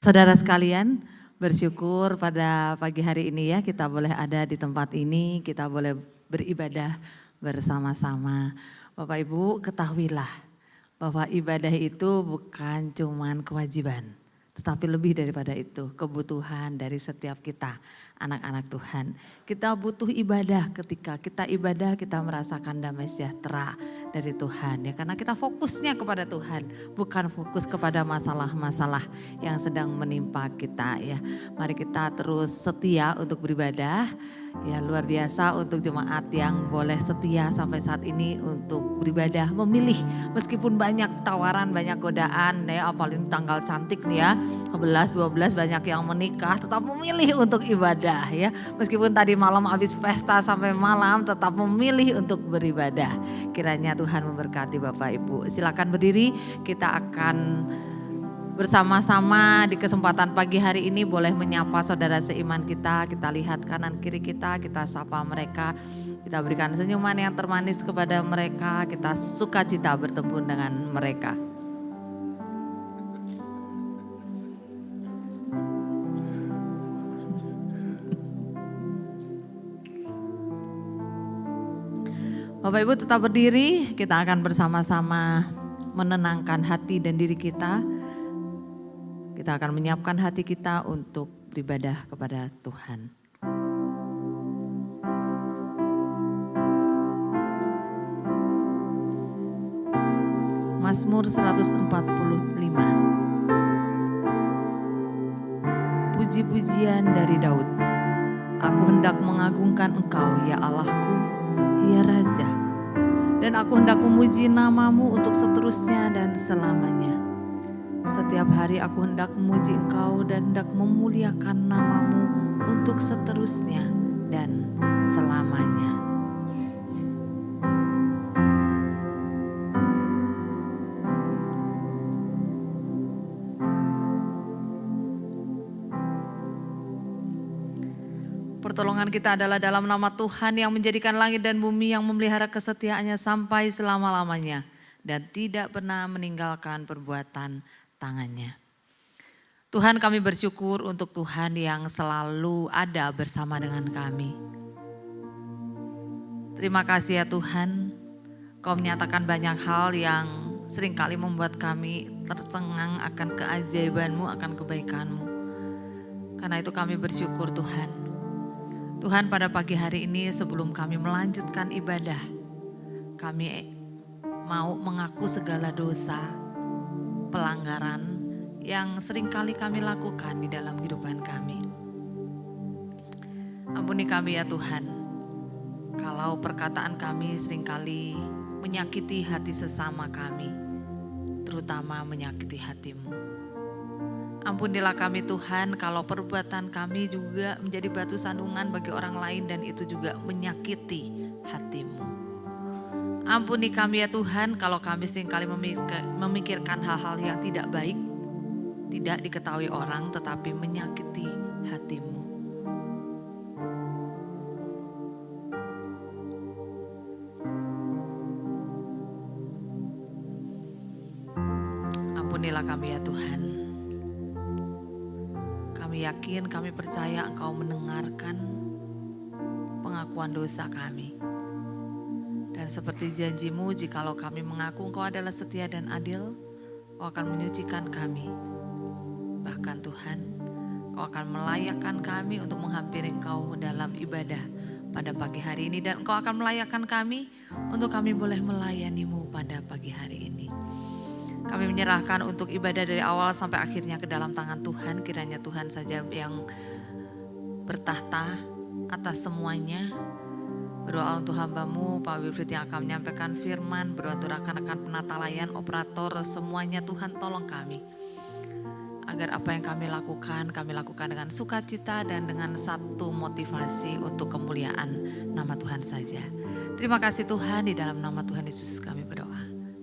Saudara sekalian, bersyukur pada pagi hari ini ya kita boleh ada di tempat ini, kita boleh beribadah bersama-sama. Bapak Ibu ketahuilah bahwa ibadah itu bukan cuman kewajiban, tetapi lebih daripada itu, kebutuhan dari setiap kita, anak-anak Tuhan. Kita butuh ibadah, ketika kita ibadah kita merasakan damai sejahtera dari Tuhan ya, karena kita fokusnya kepada Tuhan, bukan fokus kepada masalah-masalah yang sedang menimpa kita ya. Mari kita terus setia untuk beribadah. Ya, luar biasa untuk jemaat yang boleh setia sampai saat ini untuk beribadah, memilih meskipun banyak tawaran, banyak godaan ya, apalagi tanggal cantik nih ya, 11, 12 banyak yang menikah, tetap memilih untuk ibadah ya. Meskipun tadi malam habis pesta sampai malam tetap memilih untuk beribadah. Kiranya Tuhan memberkati Bapak Ibu. Silakan berdiri, kita akan bersama-sama di kesempatan pagi hari ini boleh menyapa saudara seiman kita. Kita lihat kanan kiri kita sapa mereka. Kita berikan senyuman yang termanis kepada mereka. Kita sukacita bertemu dengan mereka. Bapak Ibu tetap berdiri, kita akan bersama-sama menenangkan hati dan diri kita. Kita akan menyiapkan hati kita untuk beribadah kepada Tuhan. Mazmur 145. Puji-pujian dari Daud. Aku hendak mengagungkan Engkau ya Allahku, ya Raja. Dan aku hendak memuji namamu untuk seterusnya dan selamanya. Setiap hari aku hendak memuji Engkau dan hendak memuliakan namamu untuk seterusnya dan selamanya. Pertolongan kita adalah dalam nama Tuhan yang menjadikan langit dan bumi, yang memelihara kesetiaannya sampai selama-lamanya dan tidak pernah meninggalkan perbuatan tangannya. Tuhan, kami bersyukur untuk Tuhan yang selalu ada bersama dengan kami. Terima kasih ya Tuhan, Kau menyatakan banyak hal yang seringkali membuat kami tercengang akan keajaiban-Mu, akan kebaikan-Mu. Karena itu kami bersyukur Tuhan. Tuhan, pada pagi hari ini sebelum kami melanjutkan ibadah, kami mau mengaku segala dosa, pelanggaran yang seringkali kami lakukan di dalam kehidupan kami. Ampuni kami ya Tuhan, kalau perkataan kami seringkali menyakiti hati sesama kami, terutama menyakiti hati-Mu. Ampunilah kami Tuhan kalau perbuatan kami juga menjadi batu sandungan bagi orang lain dan itu juga menyakiti hati-Mu. Ampuni kami ya Tuhan kalau kami seringkali memikirkan hal-hal yang tidak baik, tidak diketahui orang tetapi menyakiti hati-Mu. Ampunilah kami ya Tuhan. Kami yakin, kami percaya Engkau mendengarkan pengakuan dosa kami. Dan seperti janji-Mu, jikalau kami mengaku Engkau adalah setia dan adil, Engkau akan menyucikan kami. Bahkan Tuhan, Engkau akan melayakkan kami untuk menghampiri Engkau dalam ibadah pada pagi hari ini. Dan Engkau akan melayakkan kami untuk kami boleh melayani-Mu pada pagi hari ini. Kami menyerahkan untuk ibadah dari awal sampai akhirnya ke dalam tangan Tuhan. Kiranya Tuhan saja yang bertahta atas semuanya. Berdoa untuk hamba-Mu Pak Wilfried yang akan menyampaikan firman. Berdoa untuk rekan-rekan penata layan, operator, semuanya Tuhan tolong kami. Agar apa yang kami lakukan dengan sukacita dan dengan satu motivasi untuk kemuliaan nama Tuhan saja. Terima kasih Tuhan, di dalam nama Tuhan Yesus kami berdoa.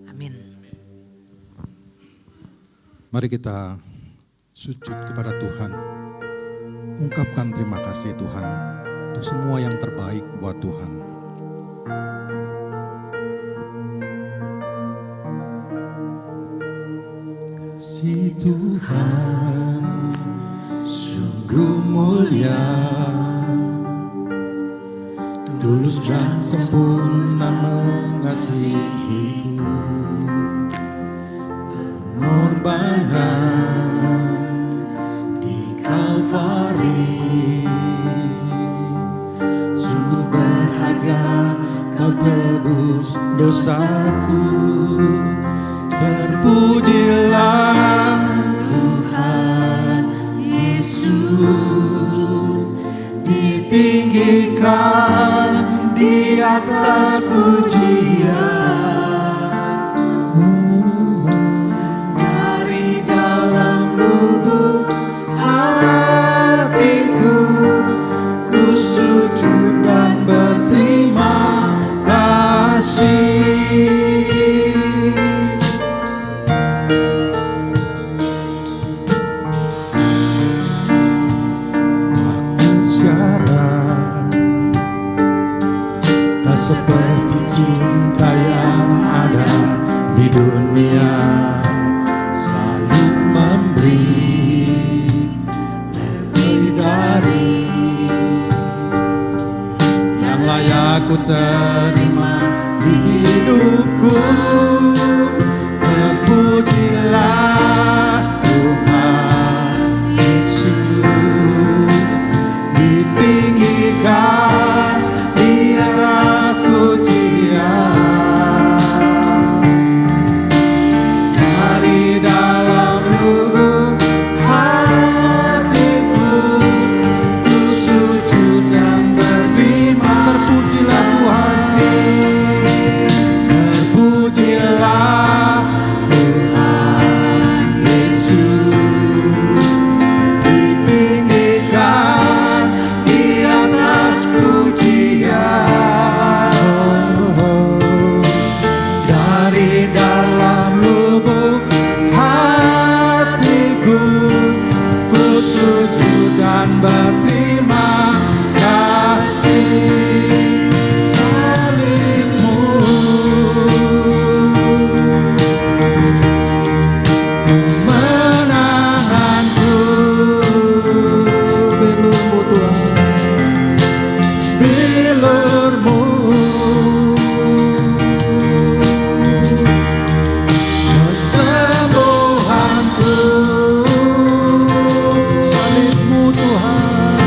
Amin. Mari kita sujud kepada Tuhan. Ungkapkan terima kasih Tuhan untuk semua yang terbaik buat Tuhan. Si Tuhan sungguh mulia, tulus dan sempurna mengasihiku. Pengorbanan di Kalvari, sungguh berharga, kau tebus dosaku. Terpujilah Tuhan Yesus, ditinggikan di atas pujian. Dari dalam lubuk hatiku, ku sujud dan berterima kasih. Seperti cinta yang ada di dunia, selalu memberi lebih dari yang layak ku terima di hidupku. Terpujilah Tuhan Yesus, ditinggikan di atas pujian. Dari dalam lubuk hatiku, ku sujud dan berterima. Terpujilah Tuhan, terpujilah Tuhan Yesus, ditinggikan di atas pujian. Dari dalam lubuk hatiku, ku sujud dan berterima kasih. Salibmu kemenanganku, bilurmu Tuhan, bilurmu kesembuhanku. Salibmu Tuhan,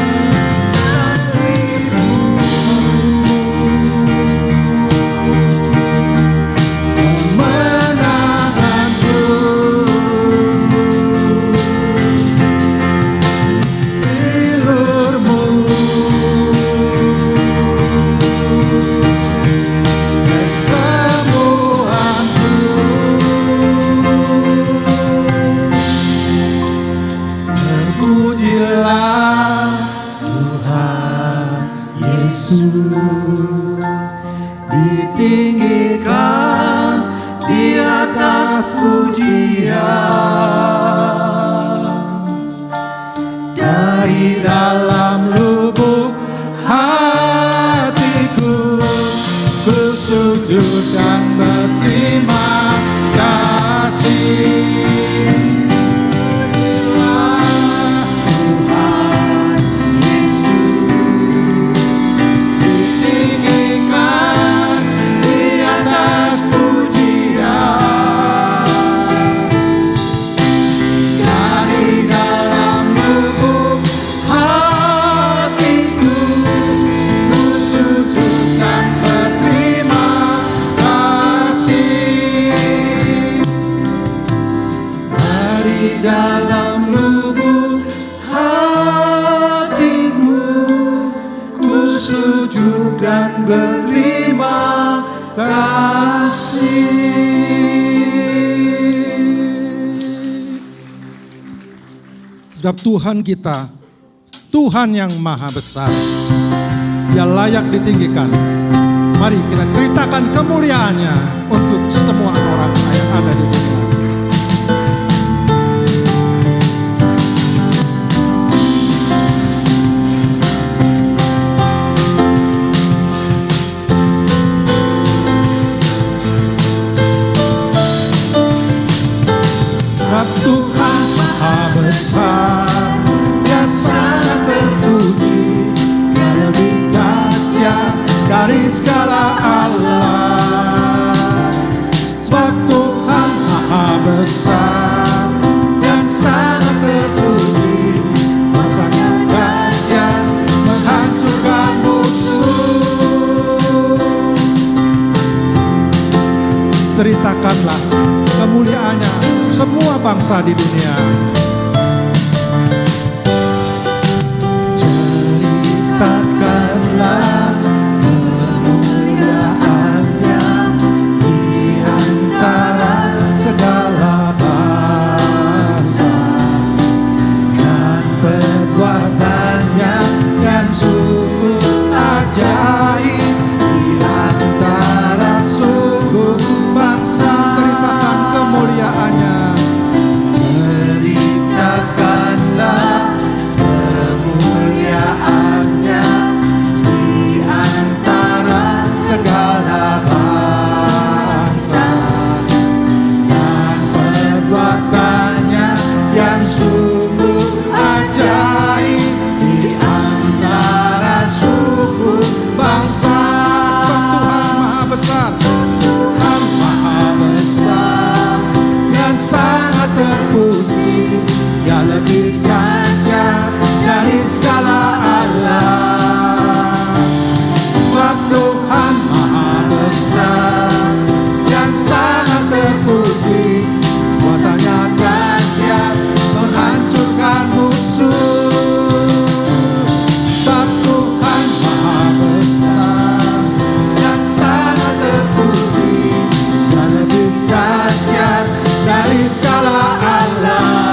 kemenanganku, bilurmu kesembuhanku. Terpujilah Tuhan Yesus, ditinggikan di atas pujian. Dari dalam lubuk hatiku, ku sujud dan berterima kasih. Tuhan Yesus, ditinggikan di atas pujian. Dari dalam lubuk hatiku, ku sujud dan berterima kasih. Dari dalam lubuk hatiku, ku sujud dan berterima kasih. Sebab Tuhan kita, Tuhan yang maha besar, Dia layak ditinggikan. Mari kita ceritakan kemuliaannya untuk semua orang yang ada di dunia. Tuhan maha besar, Dia dari segala Allah. Sebab Tuhan Maha Besar dan sangat terpuji, kuasanya dahsyat menghancurkan musuh. Ceritakanlah kemuliaannya semua bangsa di dunia. Ceritakanlah kemuliaannya di antara segala bangsa, dan perbuatannya yang sungguh ajaib di antara suku bangsa. Ceritakan kemuliaannya. Ceritakanlah kemuliaannya di antara segala bangsa, dan perbuatannya yang sungguh ajaib di antara suku bangsa. Tuhan Maha Besar, Tuhan Maha Besar dan sangat terpuji, Dia lebih dahsyat dari segala Allah. Sebab Tuhan Maha Besar dan sangat terpuji, kuasanya dahsyat menghancurkan musuh. Sebab Tuhan Maha Besar dan sangat terpuji, Dia lebih dahsyat dari segala Allah.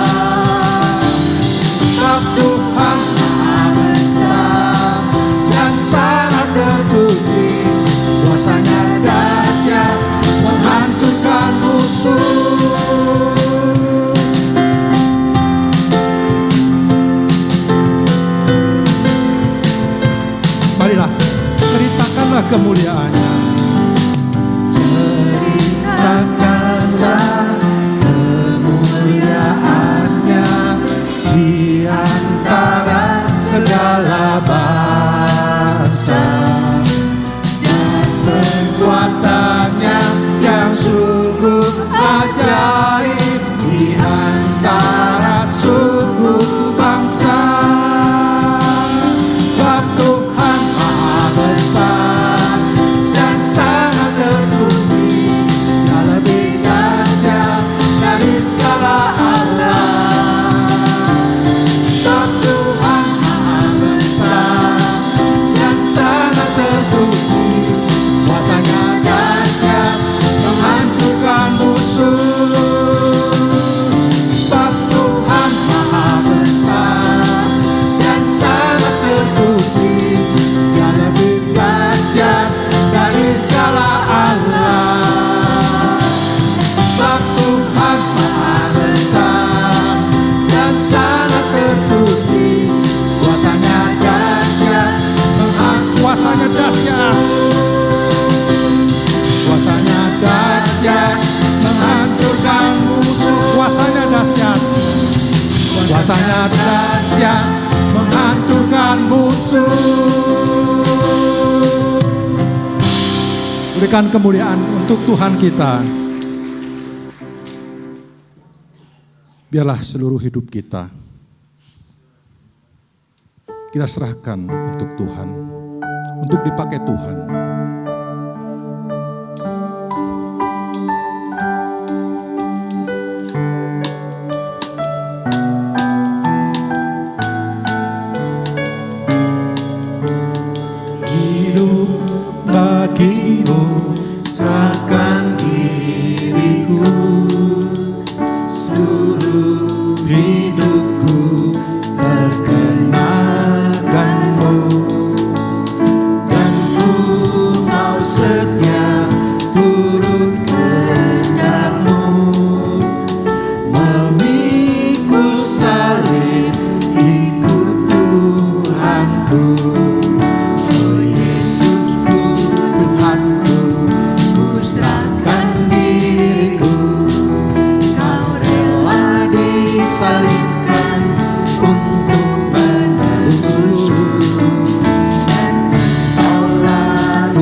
Sebab Tuhan Maha Besar dan sangat terpuji, kuasanya dahsyat menghancurkan musuh. Marilah ceritakanlah kemuliaannya. Ceritakanlah kemuliaannya di antara segala bangsa, dan perbuatannya yang sungguh ajaib di antara suku bangsa. Sebab Tuhan Maha Besar dan sangat terpuji, Dia lebih dahsyat dari segala Allah. Sebab Tuhan Maha Besar dan sangat terpuji, kuasanya dahsyat menghancurkan musuh. Sebab Tuhan Maha Besar dan sangat terpuji, Dia lebih dahsyat dari segala Allah. Sebab Tuhan Maha Besar dan sangat terpuji, kuasanya dahsyat kuasanya dahsyat menghancurkan musuh. Kuasanya dahsyat menghancurkan musuh. Berikan kemuliaan untuk Tuhan kita. Biarlah seluruh hidup kita serahkan untuk Tuhan, untuk dipakai Tuhan. Hidup bagimu, serahkan diriku, seluruh hidupku terkenakanmu, dan ku mau setia turut kehendakmu, memikul salib ikut Tuhanku. Oh Yesusku, Tuhanku, ku serahkan diriku, kau rela disalibkan untuk menebusku, dan engkaulah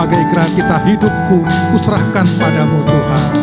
sebagai gerak kita, hidupku kuserahkan padamu Tuhan.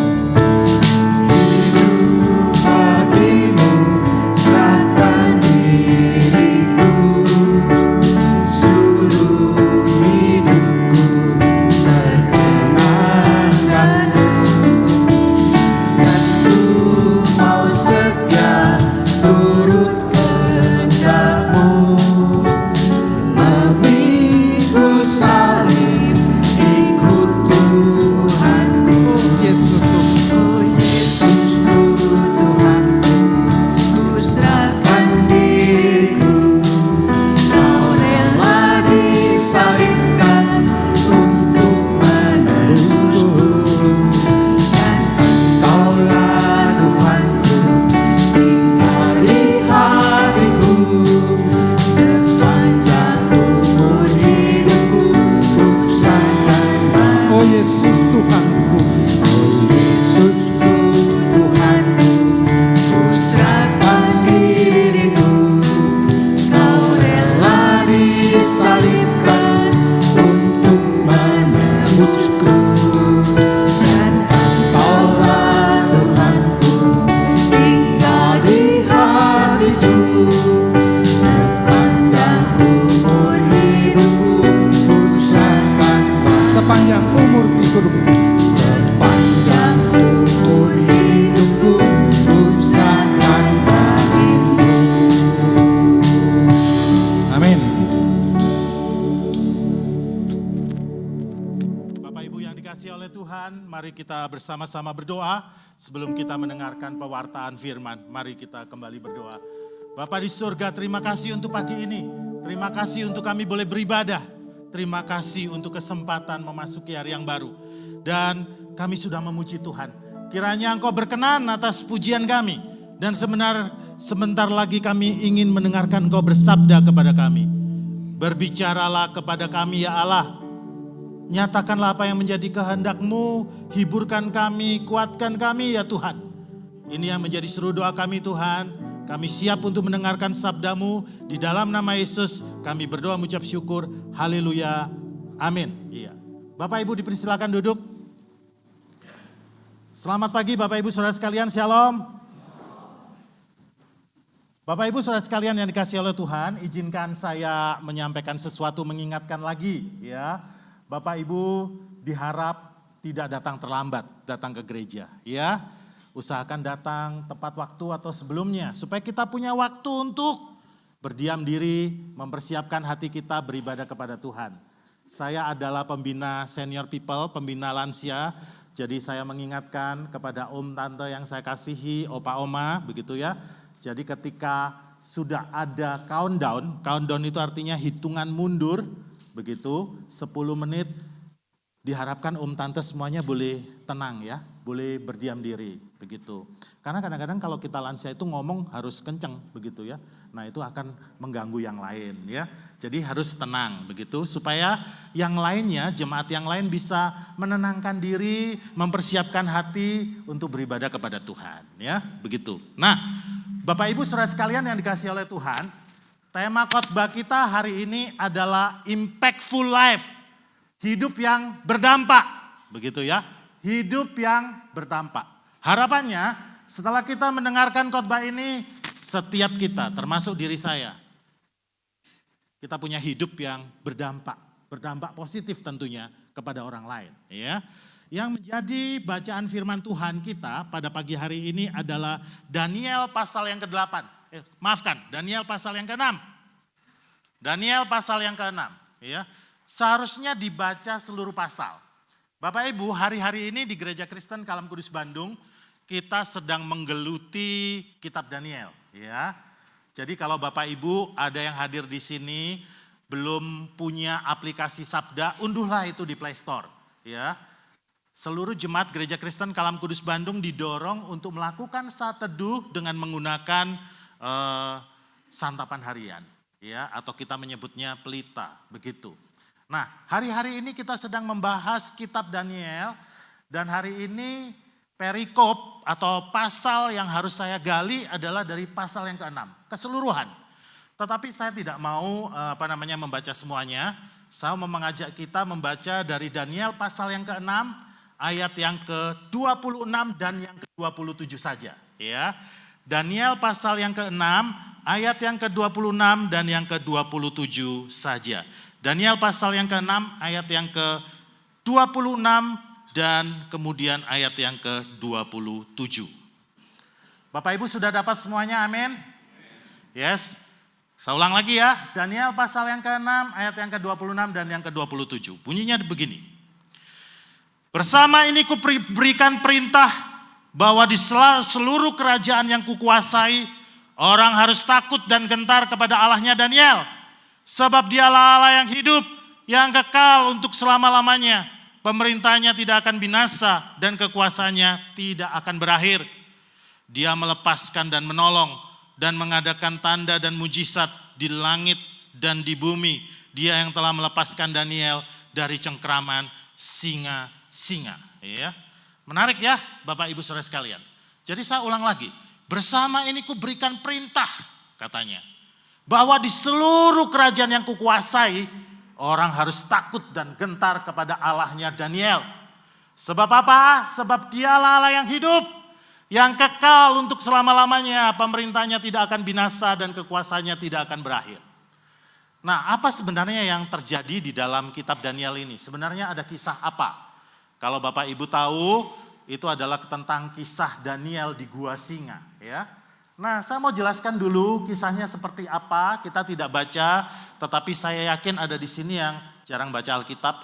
Bersama-sama berdoa sebelum kita mendengarkan pewartaan firman. Mari kita kembali berdoa. Bapa di surga, terima kasih untuk pagi ini. Terima kasih untuk kami boleh beribadah. Terima kasih untuk kesempatan memasuki hari yang baru. Dan kami sudah memuji Tuhan. Kiranya Engkau berkenan atas pujian kami. Dan sebentar lagi kami ingin mendengarkan Engkau bersabda kepada kami. Berbicaralah kepada kami ya Allah. Nyatakanlah apa yang menjadi kehendak-Mu, hiburkan kami, kuatkan kami ya Tuhan. Ini yang menjadi seru doa kami Tuhan. Kami siap untuk mendengarkan sabda-Mu. Di dalam nama Yesus kami berdoa mengucap syukur. Haleluya. Amin. Iya. Bapak Ibu dipersilakan duduk. Selamat pagi Bapak Ibu saudara sekalian, shalom. Bapak Ibu saudara sekalian yang dikasihi oleh Tuhan, izinkan saya menyampaikan sesuatu, mengingatkan lagi ya. Bapak Ibu diharap tidak datang terlambat, datang ke gereja ya. Usahakan datang tepat waktu atau sebelumnya supaya kita punya waktu untuk berdiam diri, mempersiapkan hati kita beribadah kepada Tuhan. Saya adalah pembina senior people, pembina lansia. Jadi saya mengingatkan kepada om tante yang saya kasihi, opa oma begitu ya. Jadi ketika sudah ada countdown itu artinya hitungan mundur. Begitu, 10 menit diharapkan tante semuanya boleh tenang ya, boleh berdiam diri, begitu. Karena kadang-kadang kalau kita lansia itu ngomong harus kenceng, begitu ya. Nah itu akan mengganggu yang lain ya. Jadi harus tenang, begitu. Supaya yang lainnya, jemaat yang lain bisa menenangkan diri, mempersiapkan hati untuk beribadah kepada Tuhan ya, begitu. Nah Bapak Ibu saudara sekalian yang dikasihi oleh Tuhan, tema khotbah kita hari ini adalah impactful life. Hidup yang berdampak. Begitu ya. Hidup yang berdampak. Harapannya setelah kita mendengarkan khotbah ini, setiap kita termasuk diri saya, kita punya hidup yang berdampak. Berdampak positif tentunya kepada orang lain. Ya. Yang menjadi bacaan firman Tuhan kita pada pagi hari ini adalah Daniel pasal yang ke-8. Daniel pasal yang ke-6. Daniel pasal yang ke-6. Ya. Seharusnya dibaca seluruh pasal. Bapak Ibu, hari-hari ini di Gereja Kristen Kalam Kudus Bandung, kita sedang menggeluti kitab Daniel. Ya. Jadi kalau Bapak Ibu ada yang hadir di sini, belum punya aplikasi Sabda, unduhlah itu di Play Store. Ya. Seluruh jemaat Gereja Kristen Kalam Kudus Bandung didorong untuk melakukan saat teduh dengan menggunakan santapan harian ya, atau kita menyebutnya pelita begitu. Nah hari-hari ini kita sedang membahas kitab Daniel dan hari ini perikop atau pasal yang harus saya gali adalah dari pasal yang ke-6 keseluruhan. Tetapi saya tidak mau membaca semuanya. saya mau mengajak kita membaca dari Daniel pasal yang ke-6, ayat yang ke-26 dan yang ke-27 saja. Ya, Daniel pasal yang ke-6, ayat yang ke-26 dan yang ke-27 saja. Daniel pasal yang ke-6, ayat yang ke-26 dan kemudian ayat yang ke-27. Bapak Ibu sudah dapat semuanya, amin? Yes, saya ulang lagi ya. Daniel pasal yang ke-6, ayat yang ke-26 dan yang ke-27. Bunyinya begini. Bersama ini kuberikan perintah bahwa di seluruh kerajaan yang kukuasai, orang harus takut dan gentar kepada Allahnya Daniel. Sebab dialah Allah yang hidup, yang kekal untuk selama-lamanya. Pemerintahnya tidak akan binasa dan kekuasaannya tidak akan berakhir. Dia melepaskan dan menolong dan mengadakan tanda dan mujizat di langit dan di bumi. Dia yang telah melepaskan Daniel dari cengkraman singa-singa. Ya. Menarik ya Bapak Ibu Saudara sekalian. Jadi saya ulang lagi. Bersama ini kuberikan perintah katanya. Bahwa di seluruh kerajaan yang kukuasai, orang harus takut dan gentar kepada Allahnya Daniel. Sebab apa? Sebab dialah Allah yang hidup, yang kekal untuk selama-lamanya. Pemerintahnya tidak akan binasa dan kekuasaannya tidak akan berakhir. Nah, apa sebenarnya yang terjadi di dalam kitab Daniel ini? Sebenarnya ada kisah apa? Kalau Bapak Ibu tahu, itu adalah tentang kisah Daniel di Gua Singa. Ya. Nah, saya mau jelaskan dulu kisahnya seperti apa. Kita tidak baca, tetapi saya yakin ada di sini yang jarang baca Alkitab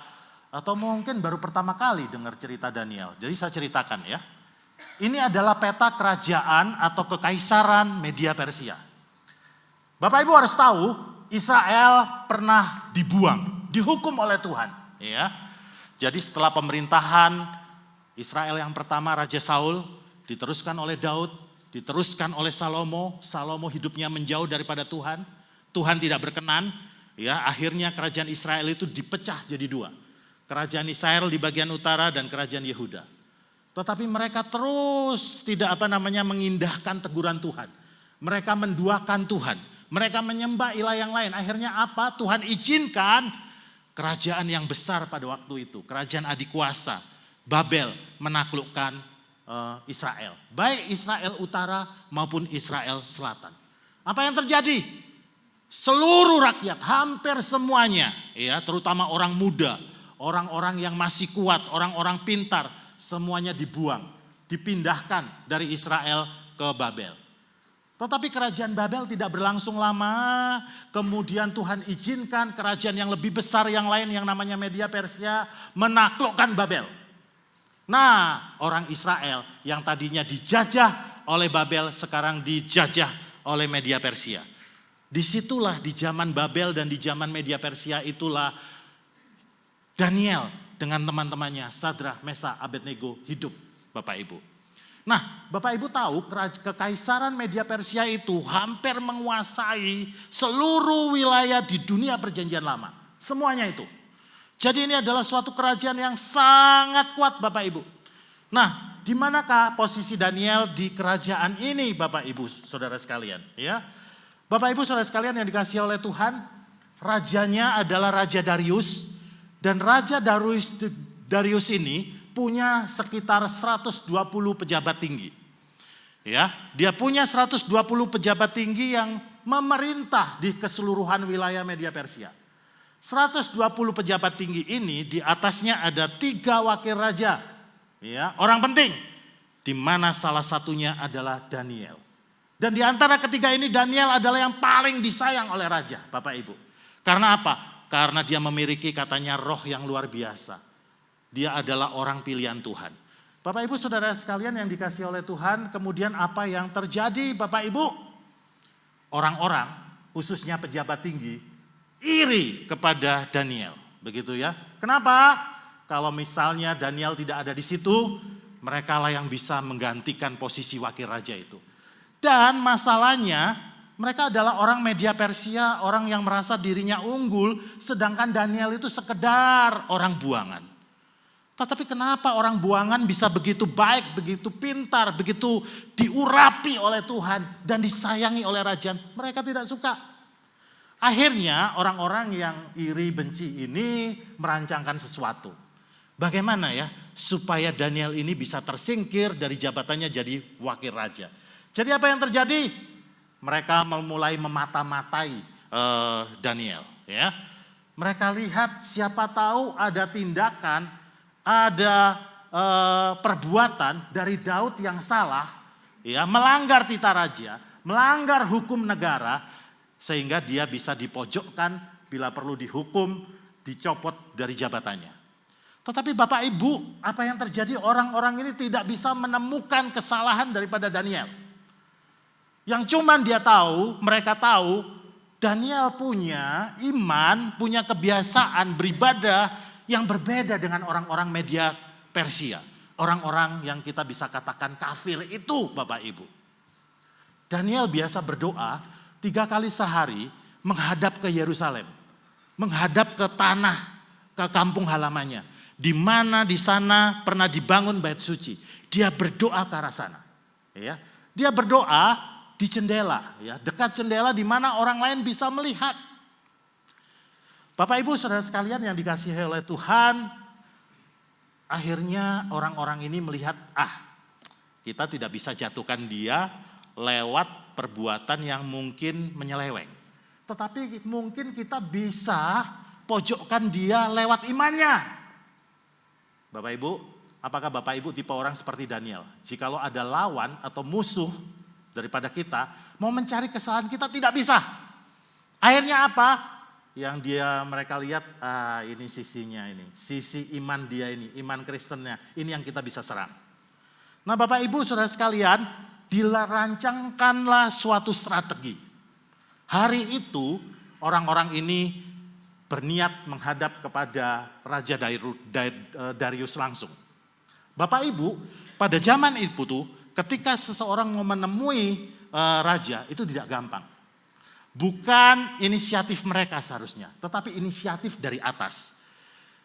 atau mungkin baru pertama kali dengar cerita Daniel. Jadi saya ceritakan ya. Ini adalah peta kerajaan atau kekaisaran Media Persia. Bapak Ibu harus tahu, Israel pernah dibuang, dihukum oleh Tuhan. Ya. Jadi setelah pemerintahan Israel yang pertama Raja Saul, diteruskan oleh Daud, diteruskan oleh Salomo. Salomo hidupnya menjauh daripada Tuhan. Tuhan tidak berkenan. Ya, akhirnya kerajaan Israel itu dipecah jadi dua. Kerajaan Israel di bagian utara dan kerajaan Yehuda. Tetapi mereka terus tidak mengindahkan teguran Tuhan. Mereka menduakan Tuhan. Mereka menyembah ilah yang lain. Akhirnya apa? Tuhan izinkan kerajaan yang besar pada waktu itu. Kerajaan adikuasa. Babel menaklukkan Israel. Baik Israel utara maupun Israel selatan. Apa yang terjadi? Seluruh rakyat, hampir semuanya, ya, terutama orang muda, orang-orang yang masih kuat, orang-orang pintar, semuanya dibuang, dipindahkan dari Israel ke Babel. Tetapi kerajaan Babel tidak berlangsung lama, kemudian Tuhan izinkan kerajaan yang lebih besar yang lain yang namanya Media Persia menaklukkan Babel. Nah, orang Israel yang tadinya dijajah oleh Babel sekarang dijajah oleh Media Persia. Disitulah di zaman Babel dan di zaman Media Persia itulah Daniel dengan teman-temannya Sadrah, Mesah, Abednego hidup, Bapak Ibu. Nah, Bapak Ibu tahu kekaisaran Media Persia itu hampir menguasai seluruh wilayah di dunia perjanjian lama. Semuanya itu. Jadi ini adalah suatu kerajaan yang sangat kuat Bapak Ibu. Nah, di manakah posisi Daniel di kerajaan ini Bapak Ibu Saudara sekalian? Ya, Bapak Ibu Saudara sekalian yang dikasihi oleh Tuhan, rajanya adalah Raja Darius. Dan Raja Darius ini punya sekitar 120 pejabat tinggi. Ya, dia punya 120 pejabat tinggi yang memerintah di keseluruhan wilayah Media Persia. 120 pejabat tinggi ini di atasnya ada 3 wakil raja, ya, orang penting, di mana salah satunya adalah Daniel. Dan di antara ketiga ini Daniel adalah yang paling disayang oleh raja, Bapak Ibu. Karena apa? Karena dia memiliki katanya roh yang luar biasa. Dia adalah orang pilihan Tuhan. Bapak Ibu Saudara sekalian yang dikasihi oleh Tuhan, kemudian apa yang terjadi Bapak Ibu? Orang-orang, khususnya pejabat tinggi, iri kepada Daniel, begitu ya. Kenapa? Kalau misalnya Daniel tidak ada di situ, mereka lah yang bisa menggantikan posisi wakil raja itu. Dan masalahnya, mereka adalah orang Media Persia, orang yang merasa dirinya unggul, sedangkan Daniel itu sekedar orang buangan. Tetapi kenapa orang buangan bisa begitu baik, begitu pintar, begitu diurapi oleh Tuhan dan disayangi oleh raja? Mereka tidak suka. Akhirnya orang-orang yang iri benci ini merancangkan sesuatu. Bagaimana ya supaya Daniel ini bisa tersingkir dari jabatannya jadi wakil raja. Jadi apa yang terjadi? Mereka mulai memata-matai Daniel. Ya, mereka lihat siapa tahu ada tindakan, ada perbuatan dari Daud yang salah, ya, melanggar tita raja, melanggar hukum negara, sehingga dia bisa dipojokkan, bila perlu dihukum, dicopot dari jabatannya. Tetapi Bapak Ibu, apa yang terjadi? Orang-orang ini tidak bisa menemukan kesalahan daripada Daniel. Yang cuman dia tahu, mereka tahu, Daniel punya iman, punya kebiasaan beribadah yang berbeda dengan orang-orang media Persia. Orang-orang yang kita bisa katakan kafir itu, Bapak Ibu. Daniel biasa berdoa 3 kali sehari menghadap ke Yerusalem. Menghadap ke tanah, ke kampung halamannya. Di mana di sana pernah dibangun bait suci. Dia berdoa ke arah sana. Ya. Dia berdoa di jendela, ya, dekat jendela di mana orang lain bisa melihat. Bapak Ibu saudara sekalian yang dikasihi oleh Tuhan, akhirnya orang-orang ini melihat, kita tidak bisa jatuhkan dia lewat perbuatan yang mungkin menyeleweng. Tetapi mungkin kita bisa pojokkan dia lewat imannya. Bapak Ibu, apakah Bapak Ibu tipe orang seperti Daniel? Jikalau ada lawan atau musuh daripada kita, mau mencari kesalahan kita tidak bisa. Akhirnya apa? Yang mereka lihat, ini sisinya ini. Sisi iman dia ini, iman Kristennya. Ini yang kita bisa serang. Nah Bapak Ibu saudara sekalian, dirancangkanlah suatu strategi. Hari itu orang-orang ini berniat menghadap kepada Raja Darius langsung. Bapak Ibu, pada zaman itu tuh ketika seseorang mau menemui raja itu tidak gampang. Bukan inisiatif mereka seharusnya, tetapi inisiatif dari atas.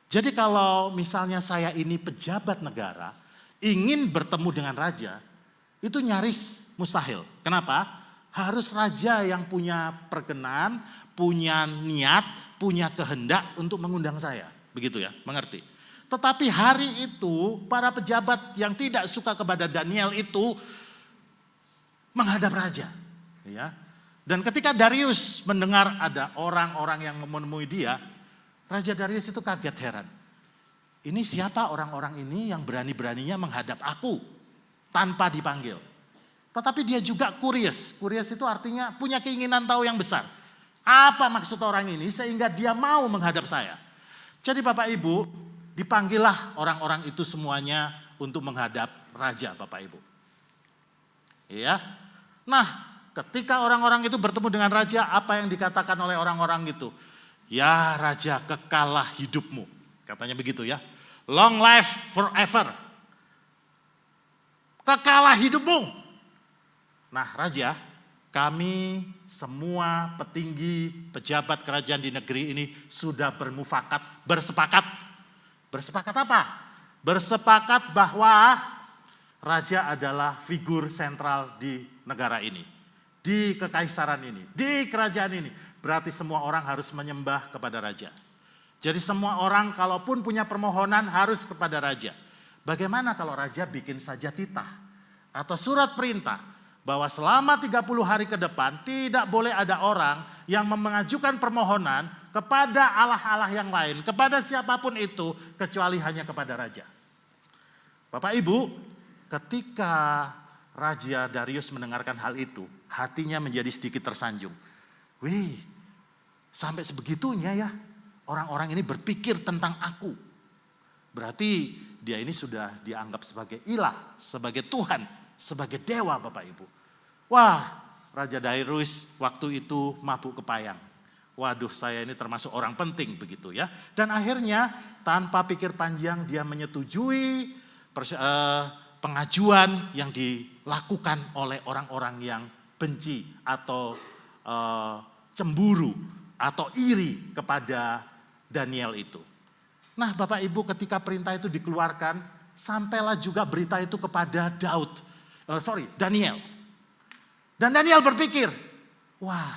Jadi kalau misalnya saya ini pejabat negara, ingin bertemu dengan raja, itu nyaris mustahil. Kenapa? Harus raja yang punya perkenan, punya niat, punya kehendak untuk mengundang saya. Begitu ya, mengerti? Tetapi hari itu para pejabat yang tidak suka kepada Daniel itu menghadap raja. Ya. Dan ketika Darius mendengar ada orang-orang yang menemui dia, Raja Darius itu kaget heran. Ini siapa orang-orang ini yang berani-beraninya menghadap aku tanpa dipanggil. Tetapi dia juga curious. Curious itu artinya punya keinginan tahu yang besar. Apa maksud orang ini sehingga dia mau menghadap saya. Jadi Bapak Ibu, dipanggillah orang-orang itu semuanya untuk menghadap raja Bapak Ibu. Iya. Nah, ketika orang-orang itu bertemu dengan raja, apa yang dikatakan oleh orang-orang itu? Ya raja, kekalah hidupmu. Katanya begitu ya. Long life forever. Kekalah hidupmu. Nah raja, kami semua petinggi pejabat kerajaan di negeri ini sudah bersepakat. Bersepakat apa? Bersepakat bahwa raja adalah figur sentral di negara ini. Di kekaisaran ini, di kerajaan ini. Berarti semua orang harus menyembah kepada raja. Jadi semua orang kalaupun punya permohonan harus kepada raja. Bagaimana kalau raja bikin saja titah atau surat perintah bahwa selama 30 hari ke depan tidak boleh ada orang yang mengajukan permohonan kepada Allah-Allah yang lain, kepada siapapun itu kecuali hanya kepada raja. Bapak Ibu, ketika Raja Darius mendengarkan hal itu, hatinya menjadi sedikit tersanjung. Wih, sampai sebegitunya ya orang-orang ini berpikir tentang aku. Berarti dia ini sudah dianggap sebagai ilah, sebagai Tuhan, sebagai dewa Bapak Ibu. Wah, Raja Darius waktu itu mabuk kepayang. Waduh, saya ini termasuk orang penting begitu ya. Dan akhirnya tanpa pikir panjang dia menyetujui pengajuan yang dilakukan oleh orang-orang yang benci atau cemburu atau iri kepada Daniel itu. Nah Bapak Ibu, ketika perintah itu dikeluarkan, sampailah juga berita itu kepada Daniel. Dan Daniel berpikir, wah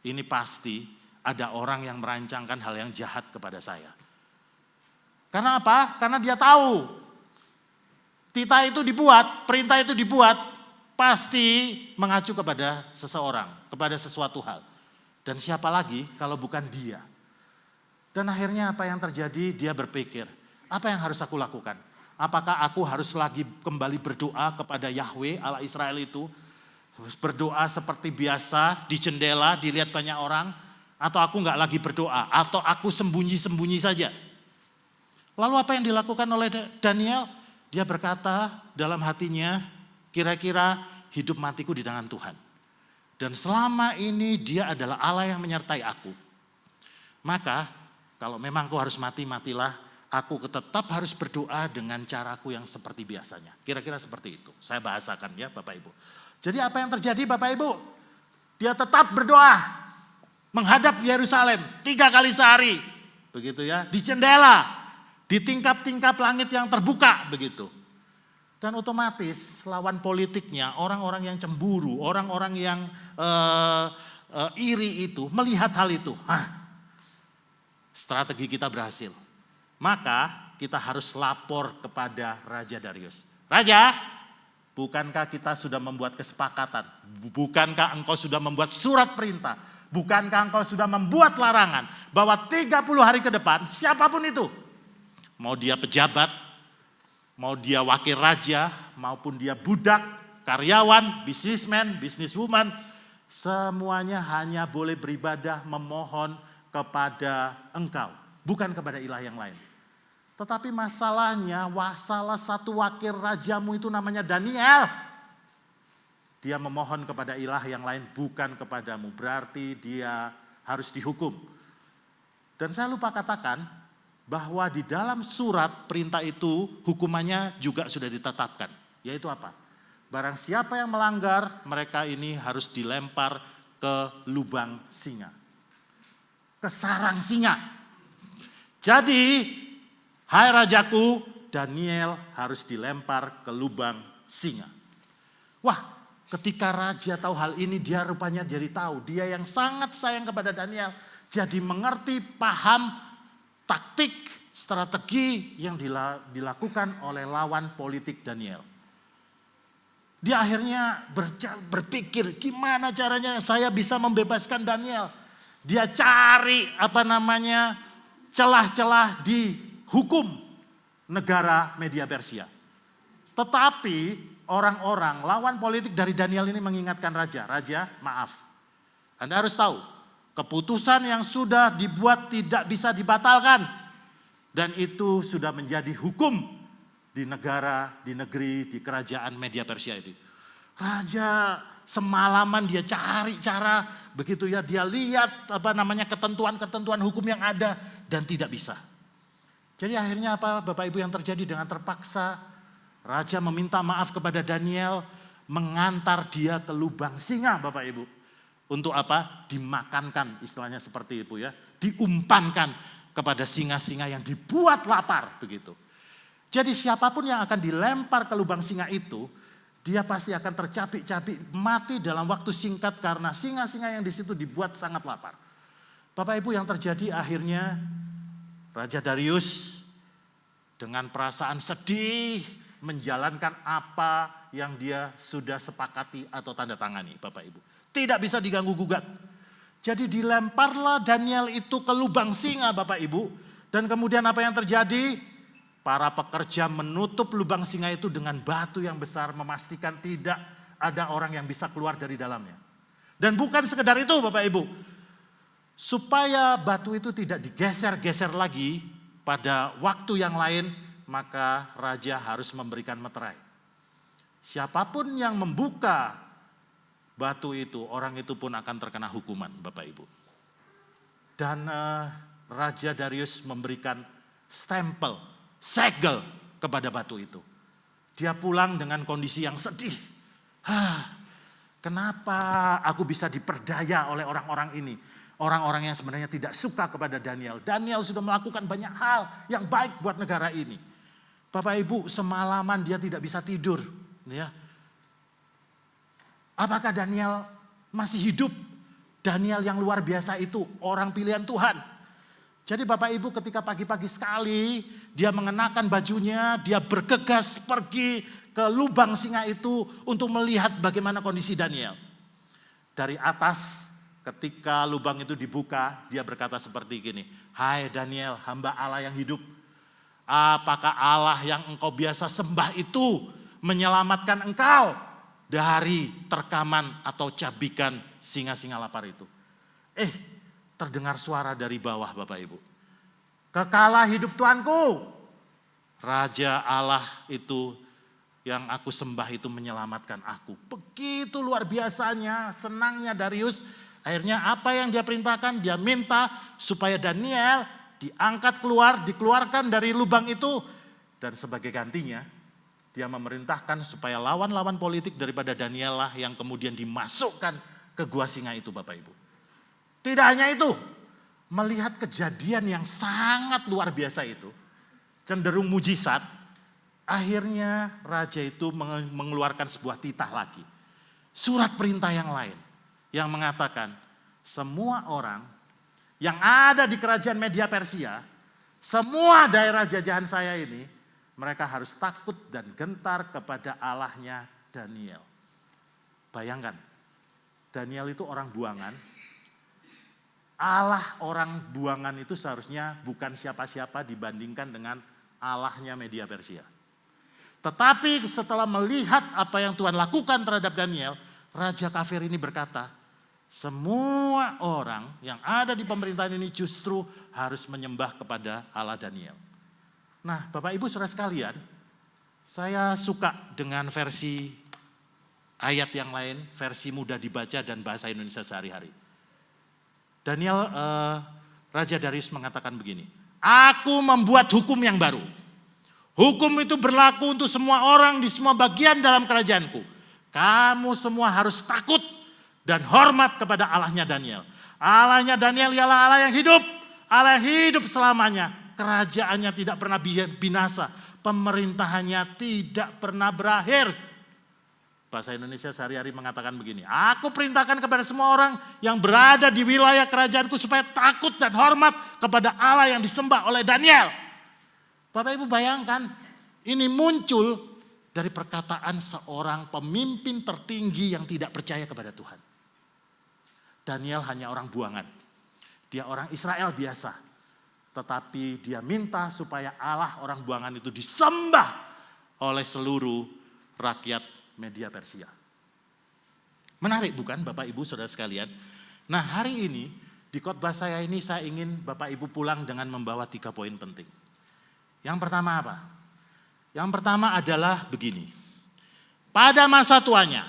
ini pasti ada orang yang merancangkan hal yang jahat kepada saya. Karena apa? Karena dia tahu titah itu dibuat, perintah itu dibuat, pasti mengacu kepada seseorang, kepada sesuatu hal. Dan siapa lagi kalau bukan dia? Dan akhirnya apa yang terjadi? Dia berpikir, apa yang harus aku lakukan? Apakah aku harus lagi kembali berdoa kepada Yahweh Allah Israel itu? Berdoa seperti biasa di jendela dilihat banyak orang, atau aku nggak lagi berdoa, atau aku sembunyi-sembunyi saja. Lalu apa yang dilakukan oleh Daniel? Dia berkata dalam hatinya, kira-kira hidup matiku di tangan Tuhan. Dan selama ini dia adalah Allah yang menyertai aku. Maka kalau memang aku harus mati, matilah. Aku tetap harus berdoa dengan caraku yang seperti biasanya. Kira-kira seperti itu. Saya bahasakan ya Bapak Ibu. Jadi apa yang terjadi Bapak Ibu? Dia tetap berdoa menghadap Yerusalem 3 kali sehari. Begitu ya, di jendela, di tingkap-tingkap langit yang terbuka begitu. Dan otomatis lawan politiknya, orang-orang yang cemburu, orang-orang yang iri itu melihat hal itu. Strategi kita berhasil. Maka kita harus lapor kepada Raja Darius. Raja, bukankah kita sudah membuat kesepakatan? Bukankah engkau sudah membuat surat perintah? Bukankah engkau sudah membuat larangan bahwa 30 hari ke depan siapapun itu, mau dia pejabat, mau dia wakil raja, maupun dia budak, karyawan, bisnismen, bisniswoman, semuanya hanya boleh beribadah memohon kepada engkau, bukan kepada ilah yang lain. Tetapi masalahnya salah satu wakil rajamu itu namanya Daniel. Dia memohon kepada ilah yang lain bukan kepadamu. Berarti dia harus dihukum. Dan saya lupa katakan bahwa di dalam surat perintah itu hukumannya juga sudah ditetapkan. Yaitu apa? Barang siapa yang melanggar, mereka ini harus dilempar ke lubang singa. Ke sarang singa. Jadi hai rajaku, Daniel harus dilempar ke lubang singa. Wah, ketika raja tahu hal ini, dia rupanya jadi tahu. Dia yang sangat sayang kepada Daniel, jadi mengerti, paham taktik, strategi yang dilakukan oleh lawan politik Daniel. Dia akhirnya berpikir, gimana caranya saya bisa membebaskan Daniel. Dia cari celah-celah di hukum negara Media Persia. Tetapi orang-orang lawan politik dari Daniel ini mengingatkan raja, maaf. Anda harus tahu, keputusan yang sudah dibuat tidak bisa dibatalkan. Dan itu sudah menjadi hukum di negara, di negeri, di kerajaan Media Persia ini. Raja semalaman dia cari cara begitu ya, dia lihat ketentuan-ketentuan hukum yang ada dan tidak bisa. Jadi akhirnya apa Bapak Ibu yang terjadi? Dengan terpaksa raja meminta maaf kepada Daniel, mengantar dia ke lubang singa Bapak Ibu. Untuk apa? Dimakankan, istilahnya seperti itu ya. Diumpankan kepada singa-singa yang dibuat lapar begitu. Jadi siapapun yang akan dilempar ke lubang singa itu, dia pasti akan tercapik-capik mati dalam waktu singkat karena singa-singa yang di situ dibuat sangat lapar. Bapak Ibu yang terjadi akhirnya Raja Darius dengan perasaan sedih menjalankan apa yang dia sudah sepakati atau tanda tangani Bapak Ibu. Tidak bisa diganggu gugat. Jadi dilemparlah Daniel itu ke lubang singa Bapak Ibu. Dan kemudian apa yang terjadi? Para pekerja menutup lubang singa itu dengan batu yang besar, memastikan tidak ada orang yang bisa keluar dari dalamnya. Dan bukan sekedar itu Bapak Ibu. Supaya batu itu tidak digeser-geser lagi pada waktu yang lain, maka raja harus memberikan meterai. Siapapun yang membuka batu itu, orang itu pun akan terkena hukuman Bapak Ibu. Dan Raja Darius memberikan stempel, segel kepada batu itu. Dia pulang dengan kondisi yang sedih. Kenapa aku bisa diperdaya oleh orang-orang ini? Orang-orang yang sebenarnya tidak suka kepada Daniel. Daniel sudah melakukan banyak hal yang baik buat negara ini. Bapak Ibu, semalaman dia tidak bisa tidur. Ya. Apakah Daniel masih hidup? Daniel yang luar biasa itu, orang pilihan Tuhan. Jadi Bapak Ibu ketika pagi-pagi sekali dia mengenakan bajunya, dia bergegas pergi ke lubang singa itu untuk melihat bagaimana kondisi Daniel. Dari atas ketika lubang itu dibuka, dia berkata seperti gini, "Hai Daniel, hamba Allah yang hidup. Apakah Allah yang engkau biasa sembah itu menyelamatkan engkau dari terkaman atau cabikan singa-singa lapar itu?" Terdengar suara dari bawah Bapak Ibu. "Kekalah hidup Tuanku. Raja Allah itu yang aku sembah itu menyelamatkan aku." Begitu luar biasanya, senangnya Darius. Akhirnya apa yang dia perintahkan? Dia minta supaya Daniel diangkat keluar, dikeluarkan dari lubang itu. Dan sebagai gantinya, dia memerintahkan supaya lawan-lawan politik daripada Daniel lah yang kemudian dimasukkan ke gua singa itu Bapak Ibu. Tidak hanya itu, melihat kejadian yang sangat luar biasa itu, cenderung mujizat, akhirnya raja itu mengeluarkan sebuah titah lagi. Surat perintah yang lain yang mengatakan semua orang yang ada di kerajaan Media Persia, semua daerah jajahan saya ini, mereka harus takut dan gentar kepada Allahnya Daniel. Bayangkan, Daniel itu orang buangan. Allah orang buangan itu seharusnya bukan siapa-siapa dibandingkan dengan Allahnya Media Persia. Tetapi setelah melihat apa yang Tuhan lakukan terhadap Daniel, Raja kafir ini berkata, semua orang yang ada di pemerintahan ini justru harus menyembah kepada Allah Daniel. Nah Bapak Ibu saudara sekalian, saya suka dengan versi ayat yang lain, versi mudah dibaca dan bahasa Indonesia sehari-hari. Daniel, Raja Darius mengatakan begini, "Aku membuat hukum yang baru. Hukum itu berlaku untuk semua orang di semua bagian dalam kerajaanku. Kamu semua harus takut dan hormat kepada Allahnya Daniel. Allahnya Daniel ialah Allah yang hidup, Allah yang hidup selamanya. Kerajaannya tidak pernah binasa, pemerintahannya tidak pernah berakhir." Bahasa Indonesia sehari-hari mengatakan begini, "Aku perintahkan kepada semua orang yang berada di wilayah kerajaanku supaya takut dan hormat kepada Allah yang disembah oleh Daniel." Bapak Ibu bayangkan, ini muncul dari perkataan seorang pemimpin tertinggi yang tidak percaya kepada Tuhan. Daniel hanya orang buangan, dia orang Israel biasa. Tetapi dia minta supaya Allah orang buangan itu disembah oleh seluruh rakyat Media Persia. Menarik bukan Bapak Ibu saudara sekalian? Nah hari ini di khotbah saya ini saya ingin Bapak Ibu pulang dengan membawa 3 poin penting. Yang pertama apa? Yang pertama adalah begini. Pada masa tuanya,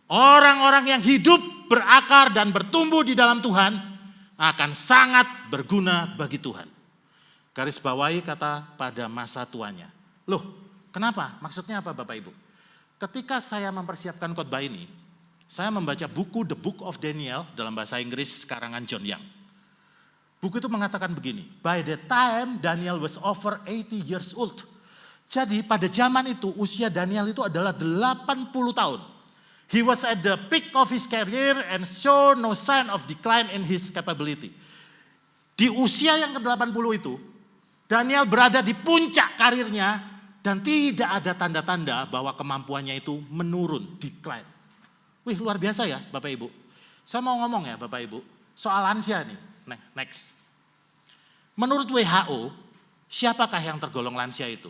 orang-orang yang hidup, berakar dan bertumbuh di dalam Tuhan akan sangat berguna bagi Tuhan. Garis bawahi kata pada masa tuanya. Loh, kenapa? Maksudnya apa Bapak Ibu? Ketika saya mempersiapkan khotbah ini, saya membaca buku The Book of Daniel dalam bahasa Inggris karangan John Young. Buku itu mengatakan begini, by the time Daniel was over 80 years old. Jadi pada zaman itu usia Daniel itu adalah 80 tahun. He was at the peak of his career and show no sign of decline in his capability. Di usia yang ke-80 itu, Daniel berada di puncak karirnya, dan tidak ada tanda-tanda bahwa kemampuannya itu menurun, decline. Wih luar biasa ya Bapak Ibu. Saya mau ngomong ya Bapak Ibu, soal lansia nih. Next. Menurut WHO, siapakah yang tergolong lansia itu?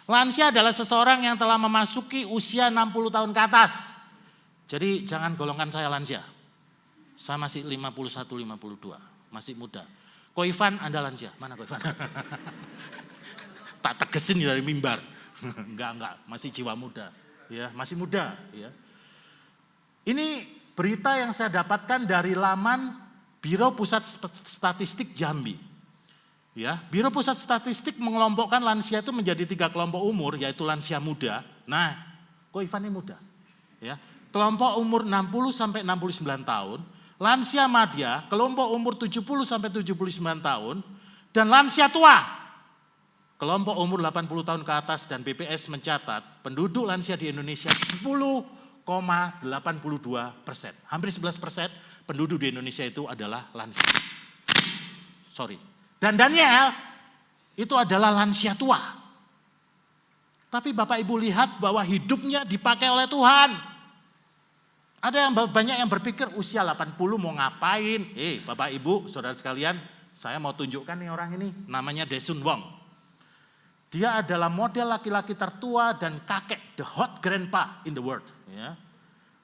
Lansia adalah seseorang yang telah memasuki usia 60 tahun ke atas. Jadi jangan golongkan saya lansia. Saya masih 51-52, masih muda. Ko Ivan Anda lansia, mana Ko Ivan? Tak tegesin dari mimbar. Enggak, masih jiwa muda. Ya, masih muda. Ya. Ini berita yang saya dapatkan dari laman Biro Pusat Statistik Jambi. Ya, Biro Pusat Statistik mengelompokkan lansia itu menjadi 3 kelompok umur, yaitu lansia muda. Nah, Ko Ivan ini muda. Ya, kelompok umur 60 sampai 69 tahun, lansia madya, kelompok umur 70 sampai 79 tahun, dan lansia tua. Kelompok umur 80 tahun ke atas dan BPS mencatat penduduk lansia di Indonesia 10,82%. Hampir 11% penduduk di Indonesia itu adalah lansia. Sorry. Dan Daniel itu adalah lansia tua. Tapi Bapak Ibu lihat bahwa hidupnya dipakai oleh Tuhan. Ada yang banyak yang berpikir usia 80 mau ngapain? Bapak Ibu, saudara sekalian, saya mau tunjukkan nih orang ini. Namanya Daesun Wong. Dia adalah model laki-laki tertua dan kakek, the hot grandpa in the world. Ya.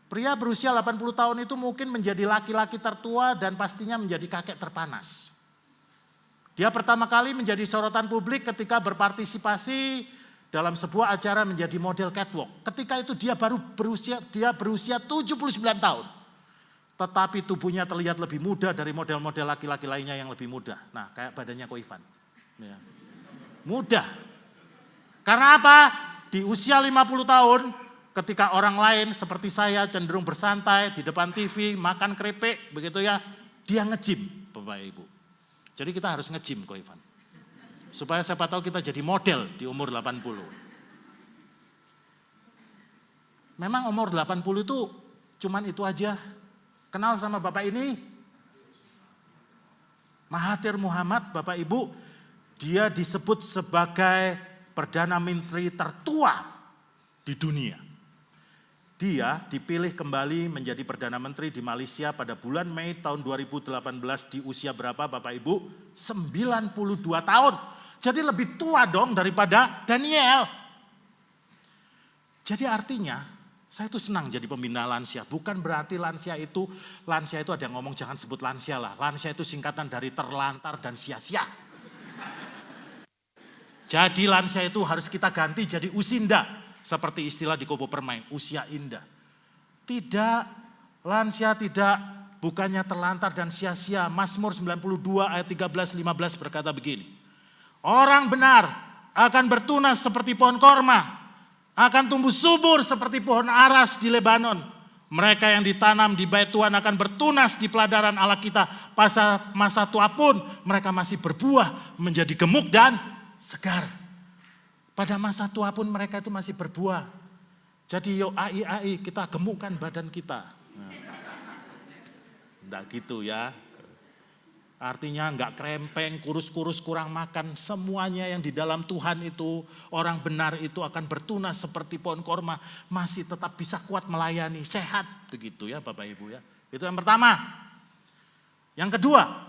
Pria berusia 80 tahun itu mungkin menjadi laki-laki tertua dan pastinya menjadi kakek terpanas. Dia pertama kali menjadi sorotan publik ketika berpartisipasi dalam sebuah acara menjadi model catwalk. Ketika itu dia berusia 79 tahun. Tetapi tubuhnya terlihat lebih muda dari model-model laki-laki lainnya yang lebih muda. Nah, kayak badannya Ko Ivan. Ya. Muda. Karena apa? Di usia 50 tahun, ketika orang lain seperti saya cenderung bersantai di depan TV, makan keripik, begitu ya, dia nge-gym, Bapak Ibu. Jadi kita harus nge-gym, Ko Ivan. Supaya siapa tahu kita jadi model di umur 80. Memang umur 80 itu cuman itu aja. Kenal sama Bapak ini? Mahathir Muhammad, Bapak Ibu, dia disebut sebagai Perdana Menteri tertua di dunia. Dia dipilih kembali menjadi Perdana Menteri di Malaysia pada bulan Mei tahun 2018 di usia berapa Bapak Ibu? 92 tahun. Jadi lebih tua dong daripada Daniel. Jadi artinya saya itu senang jadi pembina lansia. Bukan berarti lansia itu ada yang ngomong jangan sebut lansia lah. Lansia itu singkatan dari terlantar dan sia-sia. Jadi lansia itu harus kita ganti jadi usinda. Seperti istilah di Kopo Permai, usia indah. Tidak, lansia tidak, bukannya terlantar dan sia-sia. Mazmur 92 ayat 13-15 berkata begini. Orang benar akan bertunas seperti pohon korma, akan tumbuh subur seperti pohon aras di Lebanon. Mereka yang ditanam di bait Tuhan akan bertunas di peladaran Allah kita. Pada masa tua pun mereka masih berbuah menjadi gemuk dan segar. Pada masa tua pun mereka itu masih berbuah. Jadi yuk ai kita gemukkan badan kita. Enggak gitu ya. Artinya enggak krempeng, kurus-kurus, kurang makan. Semuanya yang di dalam Tuhan itu, orang benar itu akan bertunas seperti pohon korma. Masih tetap bisa kuat melayani, sehat. Begitu ya Bapak Ibu ya. Itu yang pertama. Yang kedua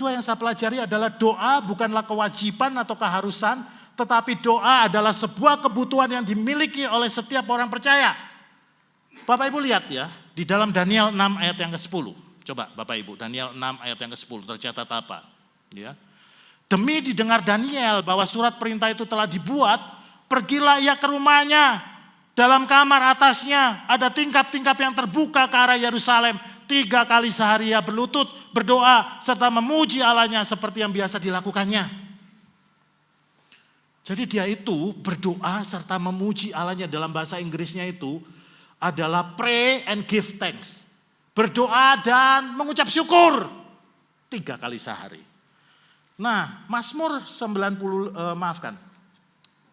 yang saya pelajari adalah doa bukanlah kewajiban atau keharusan. Tetapi doa adalah sebuah kebutuhan yang dimiliki oleh setiap orang percaya. Bapak Ibu lihat ya, di dalam Daniel 6 ayat yang ke-10. Coba Bapak Ibu, Daniel 6 ayat yang ke-10 tercatat apa? Ya. Demi didengar Daniel bahwa surat perintah itu telah dibuat, pergilah ia ke rumahnya. Dalam kamar atasnya ada tingkap-tingkap yang terbuka ke arah Yerusalem. 3 kali sehari ia berlutut, berdoa, serta memuji Allahnya seperti yang biasa dilakukannya. Jadi dia itu berdoa serta memuji Allahnya, dalam bahasa Inggrisnya itu adalah pray and give thanks. Berdoa dan mengucap syukur 3 kali sehari. Nah, Mazmur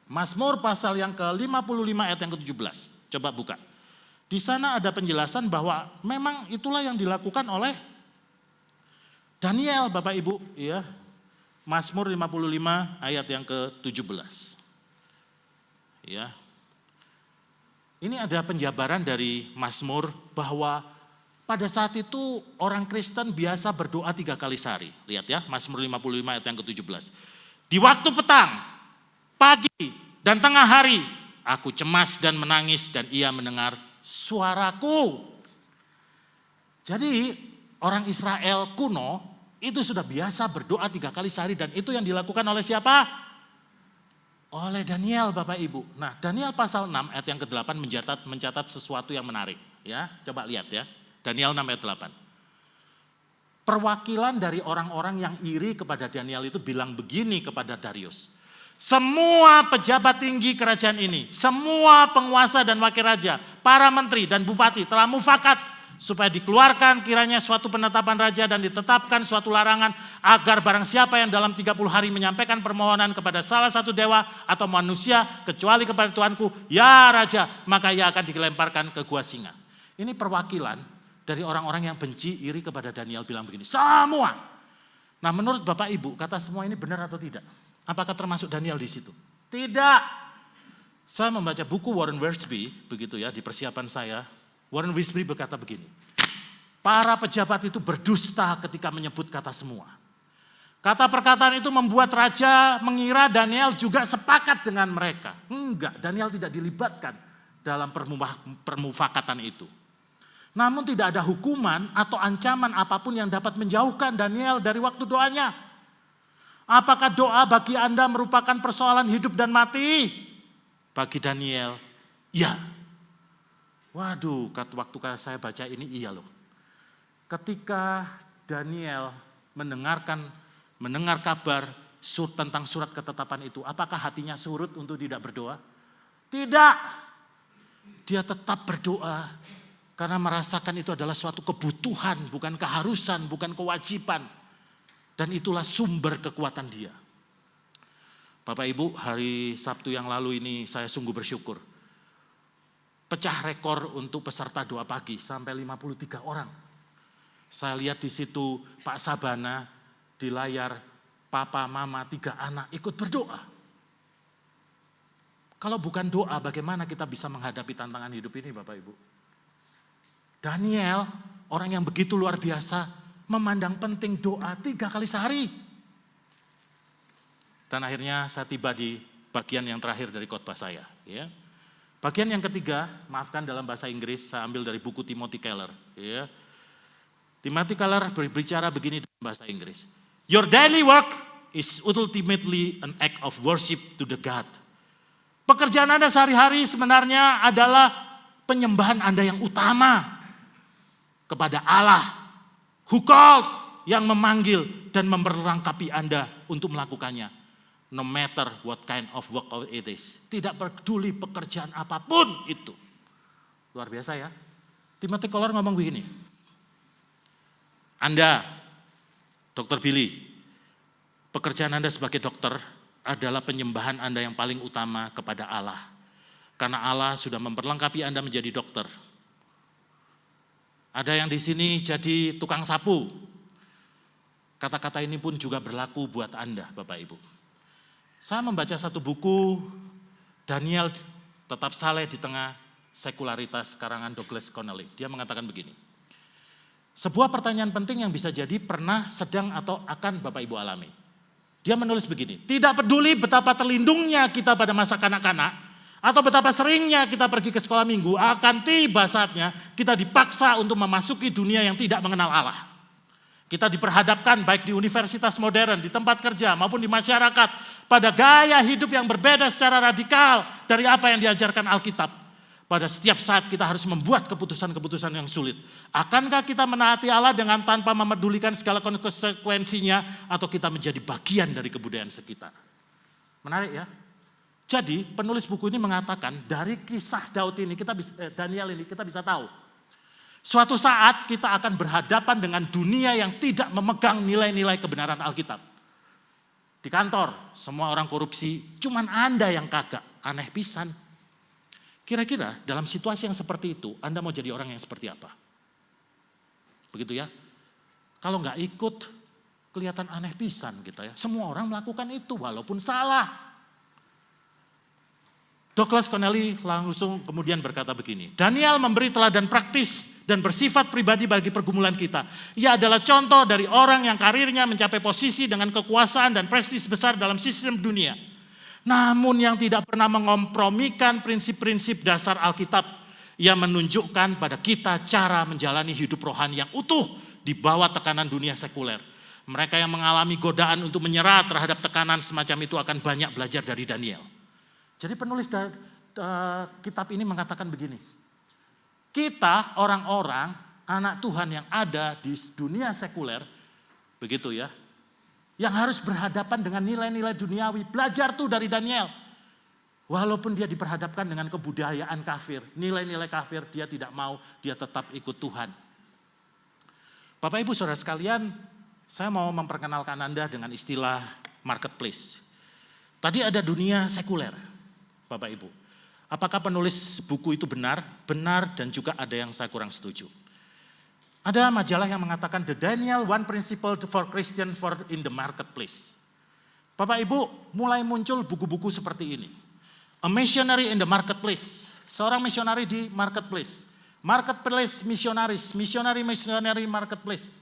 Mazmur pasal yang ke-55 ayat yang ke-17. Coba buka. Di sana ada penjelasan bahwa memang itulah yang dilakukan oleh Daniel, Bapak Ibu, ya. Mazmur 55 ayat yang ke-17. Ya. Ini ada penjabaran dari Mazmur bahwa pada saat itu orang Kristen biasa berdoa 3 kali sehari. Lihat ya, Mazmur 55 ayat yang ke-17. Di waktu petang, pagi, dan tengah hari, aku cemas dan menangis dan ia mendengar suaraku. Jadi orang Israel kuno itu sudah biasa berdoa 3 kali sehari dan itu yang dilakukan oleh siapa? Oleh Daniel Bapak Ibu. Nah Daniel pasal 6 ayat yang ke-8 mencatat sesuatu yang menarik. Ya, coba lihat ya. Daniel 6 ayat 8. Perwakilan dari orang-orang yang iri kepada Daniel itu bilang begini kepada Darius. Semua pejabat tinggi kerajaan ini, semua penguasa dan wakil raja, para menteri dan bupati telah mufakat supaya dikeluarkan kiranya suatu penetapan raja dan ditetapkan suatu larangan agar barang siapa yang dalam 30 hari menyampaikan permohonan kepada salah satu dewa atau manusia kecuali kepada Tuanku, ya raja, maka ia akan dilemparkan ke gua singa. Ini perwakilan dari orang-orang yang benci, iri kepada Daniel bilang begini, semua. Nah menurut Bapak Ibu, kata semua ini benar atau tidak? Apakah termasuk Daniel di situ? Tidak. Saya membaca buku Warren Wiersbe, begitu ya, di persiapan saya. Warren Wiersbe berkata begini, para pejabat itu berdusta ketika menyebut kata semua. Kata perkataan itu membuat raja mengira Daniel juga sepakat dengan mereka. Enggak, Daniel tidak dilibatkan dalam permufakatan itu. Namun tidak ada hukuman atau ancaman apapun yang dapat menjauhkan Daniel dari waktu doanya. Apakah doa bagi Anda merupakan persoalan hidup dan mati? Bagi Daniel, iya. Waduh, waktu saya baca ini iya loh. Ketika Daniel mendengar kabar tentang surat ketetapan itu, apakah hatinya surut untuk tidak berdoa? Tidak. Dia tetap berdoa karena merasakan itu adalah suatu kebutuhan, bukan keharusan, bukan kewajiban. Dan itulah sumber kekuatan dia. Bapak Ibu, hari Sabtu yang lalu ini saya sungguh bersyukur. Pecah rekor untuk peserta doa pagi sampai 53 orang. Saya lihat di situ Pak Sabana di layar, papa, mama, 3 anak ikut berdoa. Kalau bukan doa, bagaimana kita bisa menghadapi tantangan hidup ini Bapak Ibu? Daniel, orang yang begitu luar biasa, memandang penting doa 3 kali sehari. Dan akhirnya saya tiba di bagian yang terakhir dari khotbah saya. Ya. Bagian yang ketiga, maafkan dalam bahasa Inggris, saya ambil dari buku Timothy Keller. Ya. Timothy Keller berbicara begini dalam bahasa Inggris. Your daily work is ultimately an act of worship to the God. Pekerjaan Anda sehari-hari sebenarnya adalah penyembahan Anda yang utama kepada Allah. Who called, yang memanggil dan memperlengkapi Anda untuk melakukannya. No matter what kind of work it is. Tidak peduli pekerjaan apapun itu. Luar biasa ya. Timothy Keller ngomong begini. Anda, Dr. Billy, pekerjaan Anda sebagai dokter adalah penyembahan Anda yang paling utama kepada Allah. Karena Allah sudah memperlengkapi Anda menjadi dokter. Ada yang di sini jadi tukang sapu. Kata-kata ini pun juga berlaku buat Anda, Bapak Ibu. Saya membaca satu buku, Daniel tetap saleh di tengah sekularitas karangan Douglas Connolly. Dia mengatakan begini, sebuah pertanyaan penting yang bisa jadi pernah, sedang, atau akan Bapak Ibu alami. Dia menulis begini, tidak peduli betapa terlindungnya kita pada masa kanak-kanak, atau betapa seringnya kita pergi ke sekolah minggu, akan tiba saatnya kita dipaksa untuk memasuki dunia yang tidak mengenal Allah. Kita diperhadapkan baik di universitas modern, di tempat kerja maupun di masyarakat pada gaya hidup yang berbeda secara radikal dari apa yang diajarkan Alkitab. Pada setiap saat kita harus membuat keputusan-keputusan yang sulit. Akankah kita menaati Allah dengan tanpa memedulikan segala konsekuensinya atau kita menjadi bagian dari kebudayaan sekitar? Menarik ya? Jadi penulis buku ini mengatakan dari kisah Daniel ini kita bisa tahu. Suatu saat kita akan berhadapan dengan dunia yang tidak memegang nilai-nilai kebenaran Alkitab. Di kantor, semua orang korupsi, cuman Anda yang kagak, aneh pisan. Kira-kira dalam situasi yang seperti itu, Anda mau jadi orang yang seperti apa? Begitu ya? Kalau nggak ikut, kelihatan aneh pisan gitu ya. Semua orang melakukan itu walaupun salah. Douglas Connolly langsung kemudian berkata begini, Daniel memberi teladan praktis dan bersifat pribadi bagi pergumulan kita. Ia adalah contoh dari orang yang karirnya mencapai posisi dengan kekuasaan dan prestis besar dalam sistem dunia. Namun yang tidak pernah mengompromikan prinsip-prinsip dasar Alkitab. Ia menunjukkan pada kita cara menjalani hidup rohani yang utuh di bawah tekanan dunia sekuler. Mereka yang mengalami godaan untuk menyerah terhadap tekanan semacam itu akan banyak belajar dari Daniel. Jadi penulis kitab ini mengatakan begini, kita orang-orang anak Tuhan yang ada di dunia sekuler, begitu ya, yang harus berhadapan dengan nilai-nilai duniawi, belajar tuh dari Daniel. Walaupun dia diperhadapkan dengan kebudayaan kafir, nilai-nilai kafir dia tidak mau, dia tetap ikut Tuhan. Bapak Ibu Saudara sekalian, saya mau memperkenalkan Anda dengan istilah marketplace. Tadi ada dunia sekuler. Bapak Ibu, apakah penulis buku itu benar? Benar dan juga ada yang saya kurang setuju. Ada majalah yang mengatakan The Daniel One Principle for Christian for in the Marketplace. Bapak Ibu, mulai muncul buku-buku seperti ini. A Missionary in the Marketplace. Seorang misionari di marketplace. Marketplace missionaries, missionary marketplace.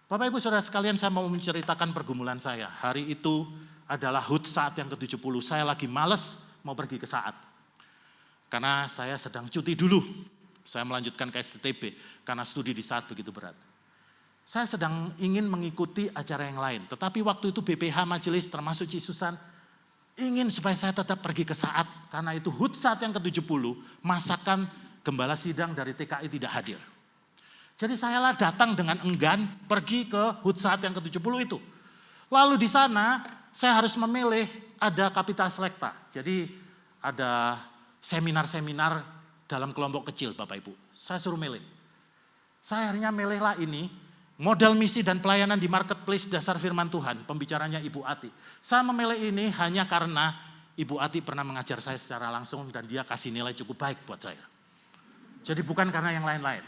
Bapak Ibu Saudara sekalian, saya mau menceritakan pergumulan saya. Hari itu adalah HUT saat yang ke-70. Saya lagi males mau pergi ke saat. Karena saya sedang cuti dulu. Saya melanjutkan ke STTB karena studi di saat begitu berat. Saya sedang ingin mengikuti acara yang lain. Tetapi waktu itu BPH majelis termasuk Cik Susan ingin supaya saya tetap pergi ke saat. Karena itu HUT saat yang ke-70 masakan gembala sidang dari TKI tidak hadir. Jadi saya lah datang dengan enggan pergi ke HUT saat yang ke-70 itu. Lalu di sana saya harus memilih, ada kapital selekta. Jadi ada seminar-seminar dalam kelompok kecil Bapak Ibu. Saya suruh milih. Saya akhirnya milihlah ini, modal misi dan pelayanan di marketplace dasar firman Tuhan, pembicaranya Ibu Ati. Saya memilih ini hanya karena Ibu Ati pernah mengajar saya secara langsung dan dia kasih nilai cukup baik buat saya. Jadi bukan karena yang lain-lain.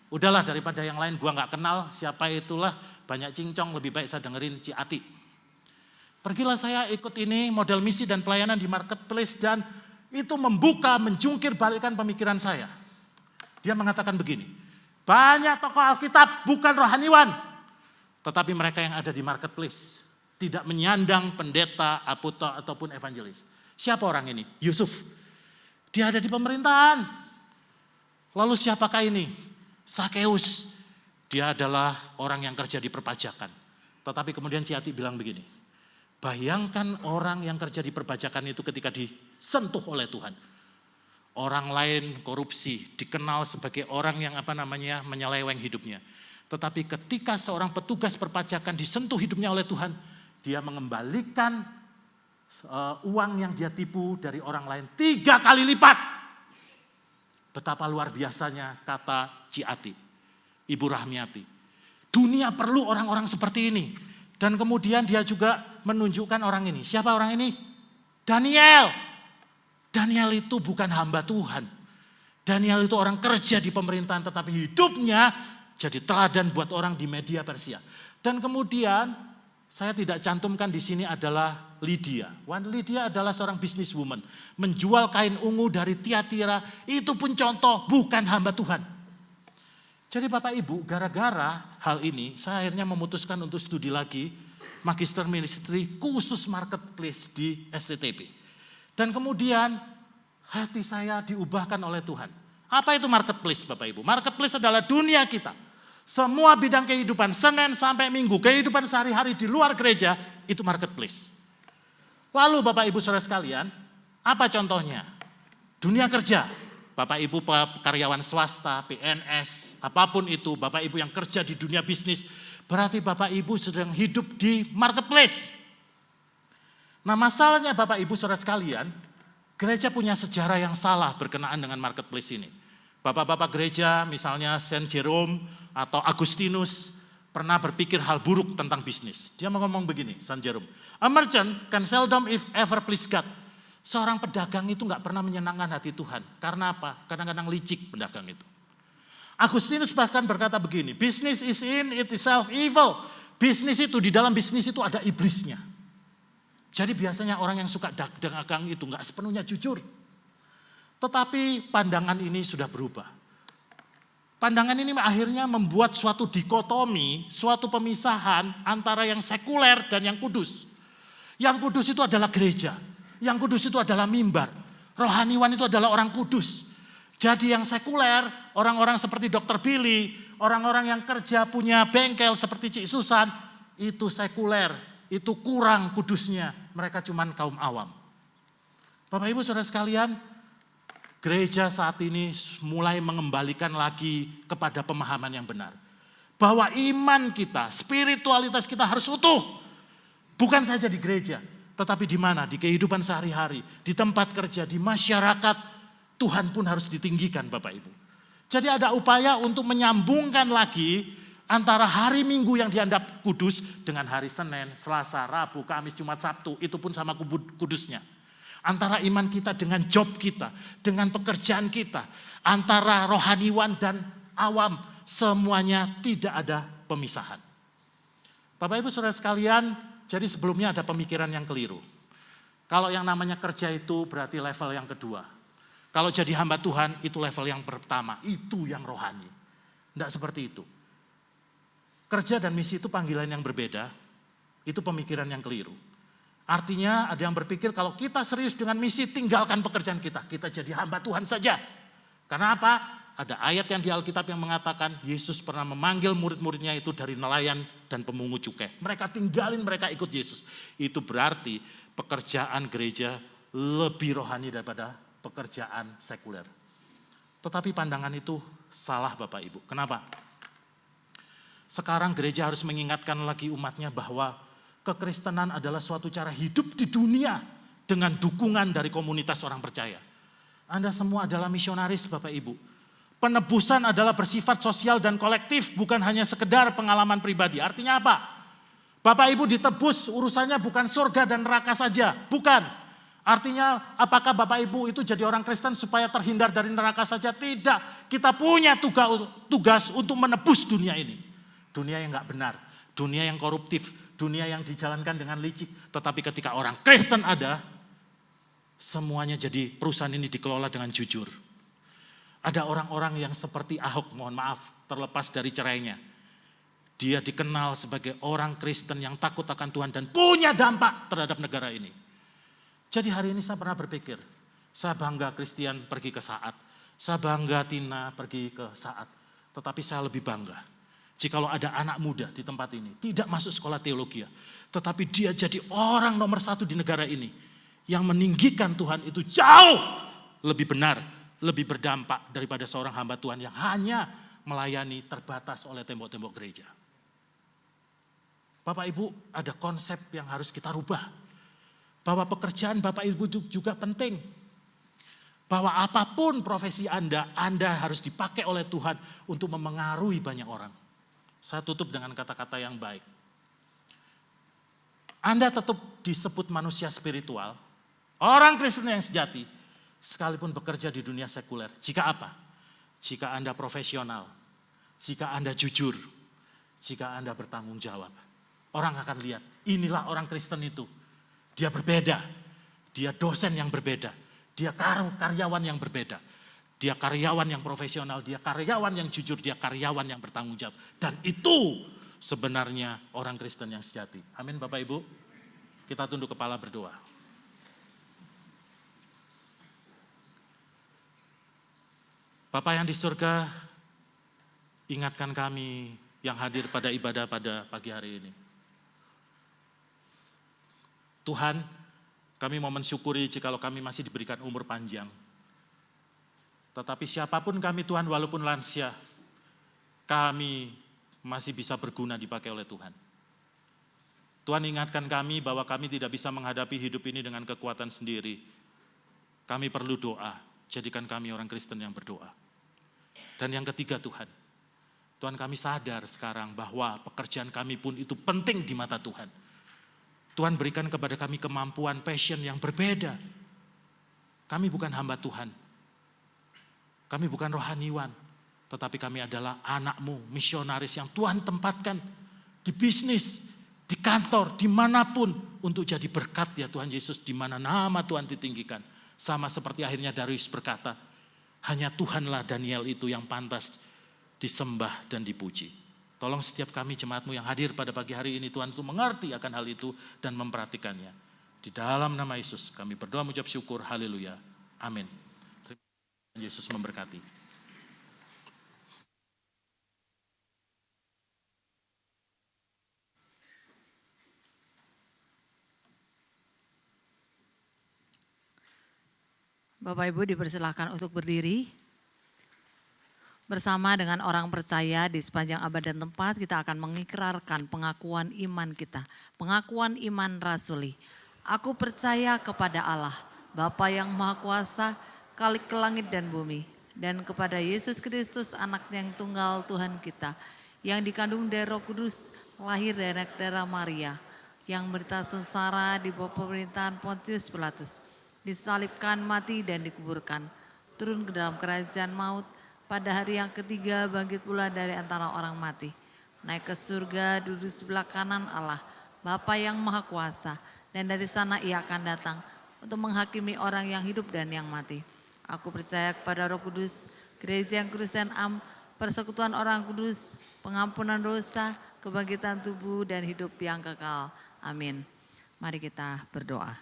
Udahlah daripada yang lain gua nggak kenal siapa itulah, banyak cincong, lebih baik saya dengerin Ci Ati. Pergilah saya ikut ini modal misi dan pelayanan di marketplace dan itu membuka, menjungkir balikkan pemikiran saya. Dia mengatakan begini, banyak tokoh Alkitab bukan rohaniwan, tetapi mereka yang ada di marketplace tidak menyandang pendeta, apostol ataupun evangelis. Siapa orang ini? Yusuf. Dia ada di pemerintahan. Lalu siapakah ini? Sakeus. Dia adalah orang yang kerja di perpajakan. Tetapi kemudian Ciati bilang begini, bayangkan orang yang kerja di perpajakan itu ketika disentuh oleh Tuhan. Orang lain korupsi, dikenal sebagai orang yang menyeleweng hidupnya. Tetapi ketika seorang petugas perpajakan disentuh hidupnya oleh Tuhan, dia mengembalikan uang yang dia tipu dari orang lain 3 kali lipat. Betapa luar biasanya kata Ciati, Ibu Rahmiati. Dunia perlu orang-orang seperti ini. Dan kemudian dia juga menunjukkan orang ini. Siapa orang ini? Daniel. Daniel itu bukan hamba Tuhan. Daniel itu orang kerja di pemerintahan tetapi hidupnya jadi teladan buat orang di media Persia. Dan kemudian saya tidak cantumkan di sini adalah Lydia. Lydia adalah seorang businesswoman. Menjual kain ungu dari Tiatira, itu pun contoh bukan hamba Tuhan. Jadi Bapak Ibu, gara-gara hal ini, saya akhirnya memutuskan untuk studi lagi Magister Ministry khusus marketplace di STTB. Dan kemudian hati saya diubahkan oleh Tuhan. Apa itu marketplace Bapak Ibu? Marketplace adalah dunia kita. Semua bidang kehidupan, Senin sampai Minggu, kehidupan sehari-hari di luar gereja, itu marketplace. Lalu Bapak Ibu Saudara sekalian, apa contohnya? Dunia kerja. Bapak Ibu karyawan swasta, PNS, apapun itu, Bapak Ibu yang kerja di dunia bisnis, berarti Bapak Ibu sedang hidup di marketplace. Nah masalahnya Bapak Ibu Saudara sekalian, gereja punya sejarah yang salah berkenaan dengan marketplace ini. Bapak-bapak gereja misalnya Saint Jerome atau Agustinus pernah berpikir hal buruk tentang bisnis. Dia ngomong begini, Saint Jerome, a merchant can seldom if ever please God. Seorang pedagang itu gak pernah menyenangkan hati Tuhan. Karena apa? Kadang-kadang licik pedagang itu. Agustinus bahkan berkata begini, business is in itself evil. Bisnis itu, di dalam bisnis itu ada iblisnya. Jadi biasanya orang yang suka dagang itu gak sepenuhnya jujur. Tetapi pandangan ini sudah berubah. Pandangan ini akhirnya membuat suatu dikotomi, suatu pemisahan antara yang sekuler dan yang kudus. Yang kudus itu adalah gereja. Yang kudus itu adalah mimbar. Rohaniwan itu adalah orang kudus. Jadi yang sekuler, orang-orang seperti Dr. Billy, orang-orang yang kerja punya bengkel seperti Cik Susan, itu sekuler, itu kurang kudusnya. Mereka cuman kaum awam. Bapak Ibu Saudara sekalian, gereja saat ini mulai mengembalikan lagi kepada pemahaman yang benar. Bahwa iman kita, spiritualitas kita harus utuh. Bukan saja di gereja. Tetapi di mana? Di kehidupan sehari-hari, di tempat kerja, di masyarakat, Tuhan pun harus ditinggikan Bapak Ibu. Jadi ada upaya untuk menyambungkan lagi antara hari Minggu yang dianggap kudus dengan hari Senin, Selasa, Rabu, Kamis, Jumat, Sabtu, itu pun sama kudusnya. Antara iman kita dengan job kita, dengan pekerjaan kita, antara rohaniwan dan awam, semuanya tidak ada pemisahan. Bapak Ibu Saudara sekalian, jadi sebelumnya ada pemikiran yang keliru. Kalau yang namanya kerja itu berarti level yang kedua. Kalau jadi hamba Tuhan itu level yang pertama, itu yang rohani. Tidak seperti itu. Kerja dan misi itu panggilan yang berbeda, itu pemikiran yang keliru. Artinya ada yang berpikir kalau kita serius dengan misi, tinggalkan pekerjaan kita. Kita jadi hamba Tuhan saja. Karena apa? Ada ayat yang di Alkitab yang mengatakan Yesus pernah memanggil murid-muridnya itu dari nelayan dan pemungut cukai. Mereka tinggalin, mereka ikut Yesus. Itu berarti pekerjaan gereja lebih rohani daripada pekerjaan sekuler. Tetapi pandangan itu salah Bapak Ibu. Kenapa? Sekarang gereja harus mengingatkan lagi umatnya bahwa kekristenan adalah suatu cara hidup di dunia dengan dukungan dari komunitas orang percaya. Anda semua adalah misionaris Bapak Ibu. Penebusan adalah bersifat sosial dan kolektif, bukan hanya sekedar pengalaman pribadi. Artinya apa? Bapak Ibu ditebus urusannya bukan surga dan neraka saja, bukan. Artinya apakah Bapak Ibu itu jadi orang Kristen supaya terhindar dari neraka saja? Tidak. Kita punya tugas untuk menebus dunia ini. Dunia yang gak benar, dunia yang koruptif, dunia yang dijalankan dengan licik. Tetapi ketika orang Kristen ada, semuanya jadi perusahaan ini dikelola dengan jujur. Ada orang-orang yang seperti Ahok, mohon maaf, terlepas dari cerainya. Dia dikenal sebagai orang Kristen yang takut akan Tuhan dan punya dampak terhadap negara ini. Jadi hari ini saya pernah berpikir, saya bangga Christian pergi ke Saat, saya bangga Tina pergi ke Saat. Tetapi saya lebih bangga jikalau ada anak muda di tempat ini, tidak masuk sekolah teologi, tetapi dia jadi orang nomor 1 di negara ini, yang meninggikan Tuhan itu jauh lebih benar, lebih berdampak daripada seorang hamba Tuhan yang hanya melayani terbatas oleh tembok-tembok gereja. Bapak Ibu, ada konsep yang harus kita rubah. Bahwa pekerjaan Bapak Ibu juga penting. Bahwa apapun profesi Anda harus dipakai oleh Tuhan untuk memengaruhi banyak orang. Saya tutup dengan kata-kata yang baik. Anda tetap disebut manusia spiritual, orang Kristen yang sejati, sekalipun bekerja di dunia sekuler. Jika apa? Jika Anda profesional, jika Anda jujur, jika Anda bertanggung jawab. Orang akan lihat, inilah orang Kristen itu. Dia berbeda, dia dosen yang berbeda, dia karyawan yang berbeda. Dia karyawan yang profesional, dia karyawan yang jujur, dia karyawan yang bertanggung jawab. Dan itu sebenarnya orang Kristen yang sejati. Amin Bapak Ibu. Kita tunduk kepala berdoa. Bapa yang di surga, ingatkan kami yang hadir pada ibadah pada pagi hari ini. Tuhan, kami mau mensyukuri jikalau kami masih diberikan umur panjang. Tetapi siapapun kami Tuhan, walaupun lansia, kami masih bisa berguna dipakai oleh Tuhan. Tuhan ingatkan kami bahwa kami tidak bisa menghadapi hidup ini dengan kekuatan sendiri. Kami perlu doa, jadikan kami orang Kristen yang berdoa. Dan yang ketiga Tuhan kami sadar sekarang bahwa pekerjaan kami pun itu penting di mata Tuhan. Tuhan berikan kepada kami kemampuan, passion yang berbeda. Kami bukan hamba Tuhan. Kami bukan rohaniwan, tetapi kami adalah anak-Mu, misionaris yang Tuhan tempatkan di bisnis, di kantor, dimanapun untuk jadi berkat ya Tuhan Yesus, di mana nama Tuhan ditinggikan. Sama seperti akhirnya Darius berkata, hanya Tuhanlah Daniel itu yang pantas disembah dan dipuji. Tolong setiap kami jemaat-Mu yang hadir pada pagi hari ini Tuhan itu mengerti akan hal itu dan memperhatikannya. Di dalam nama Yesus kami berdoa mengucap syukur, haleluya, amin. Yesus memberkati. Bapak Ibu dipersilakan untuk berdiri. Bersama dengan orang percaya di sepanjang abad dan tempat kita akan mengikrarkan pengakuan iman kita. Pengakuan iman rasuli. Aku percaya kepada Allah, Bapa yang Maha Kuasa, Khalik langit dan bumi, dan kepada Yesus Kristus anaknya yang tunggal Tuhan kita, yang dikandung dari Roh Kudus, lahir dari darah Maria, yang menderita sengsara di bawah pemerintahan Pontius Pilatus, disalibkan, mati dan dikuburkan, turun ke dalam kerajaan maut, pada hari yang ketiga bangkit pula dari antara orang mati. Naik ke surga, duduk di sebelah kanan Allah, Bapa yang Maha Kuasa. Dan dari sana ia akan datang untuk menghakimi orang yang hidup dan yang mati. Aku percaya kepada Roh Kudus, gereja yang kudus dan am, persekutuan orang kudus, pengampunan dosa, kebangkitan tubuh dan hidup yang kekal. Amin. Mari kita berdoa.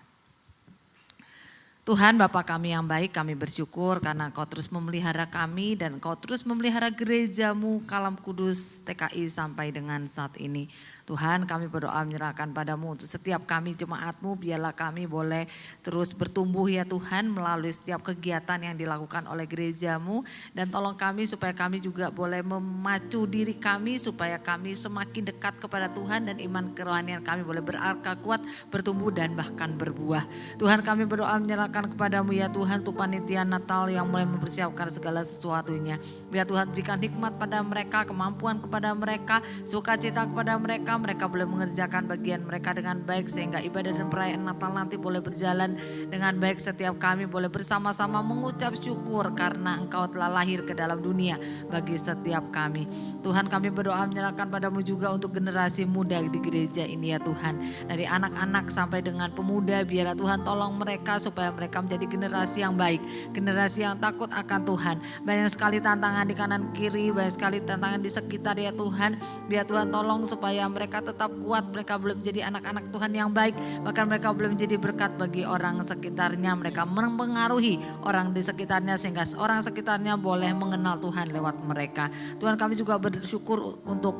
Tuhan Bapa kami yang baik, kami bersyukur karena Engkau terus memelihara kami dan Engkau terus memelihara gerejamu Kalam Kudus TKI sampai dengan saat ini. Tuhan kami berdoa menyerahkan padamu untuk setiap kami jemaatmu, biarlah kami boleh terus bertumbuh ya Tuhan melalui setiap kegiatan yang dilakukan oleh gerejamu. Dan tolong kami supaya kami juga boleh memacu diri kami supaya kami semakin dekat kepada Tuhan dan iman kerohanian kami boleh berakar kuat, bertumbuh dan bahkan berbuah. Tuhan kami berdoa menyerahkan kepadamu ya Tuhan untuk panitia Natal yang mulai mempersiapkan segala sesuatunya. Biar Tuhan berikan hikmat pada mereka, kemampuan kepada mereka, sukacita kepada mereka. Mereka boleh mengerjakan bagian mereka dengan baik sehingga ibadah dan perayaan Natal nanti boleh berjalan dengan baik. Setiap kami boleh bersama-sama mengucap syukur karena Engkau telah lahir ke dalam dunia bagi setiap kami. Tuhan kami berdoa menyerahkan padamu juga untuk generasi muda di gereja ini ya Tuhan. Dari anak-anak sampai dengan pemuda, biarlah Tuhan tolong mereka supaya mereka menjadi generasi yang baik, generasi yang takut akan Tuhan. Banyak sekali tantangan di kanan kiri, banyak sekali tantangan di sekitar ya Tuhan. Biar Tuhan tolong supaya mereka tetap kuat, mereka belum menjadi anak-anak Tuhan yang baik, bahkan mereka belum menjadi berkat bagi orang sekitarnya. Mereka mempengaruhi orang di sekitarnya sehingga orang sekitarnya boleh mengenal Tuhan lewat mereka. Tuhan kami juga bersyukur untuk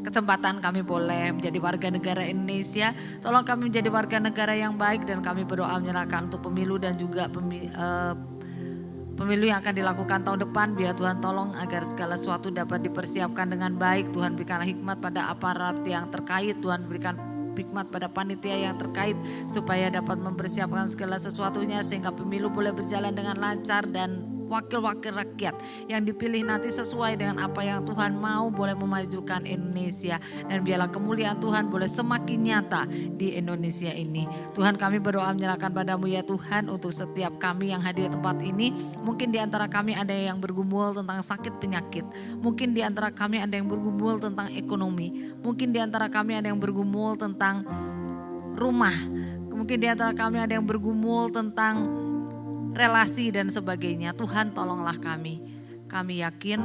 kesempatan kami boleh menjadi warga negara Indonesia. Tolong kami menjadi warga negara yang baik dan kami berdoa menyerahkan untuk pemilu dan juga pemilu yang akan dilakukan tahun depan. Biar Tuhan tolong agar segala sesuatu dapat dipersiapkan dengan baik. Tuhan berikan hikmat pada aparat yang terkait. Tuhan berikan hikmat pada panitia yang terkait supaya dapat mempersiapkan segala sesuatunya sehingga pemilu boleh berjalan dengan lancar dan wakil-wakil rakyat yang dipilih nanti sesuai dengan apa yang Tuhan mau boleh memajukan Indonesia. Dan biarlah kemuliaan Tuhan boleh semakin nyata di Indonesia ini. Tuhan kami berdoa menyerahkan padamu ya Tuhan untuk setiap kami yang hadir di tempat ini. Mungkin di antara kami ada yang bergumul tentang sakit penyakit. Mungkin di antara kami ada yang bergumul tentang ekonomi. Mungkin di antara kami ada yang bergumul tentang rumah. Mungkin di antara kami ada yang bergumul tentang relasi dan sebagainya. Tuhan tolonglah kami. Kami yakin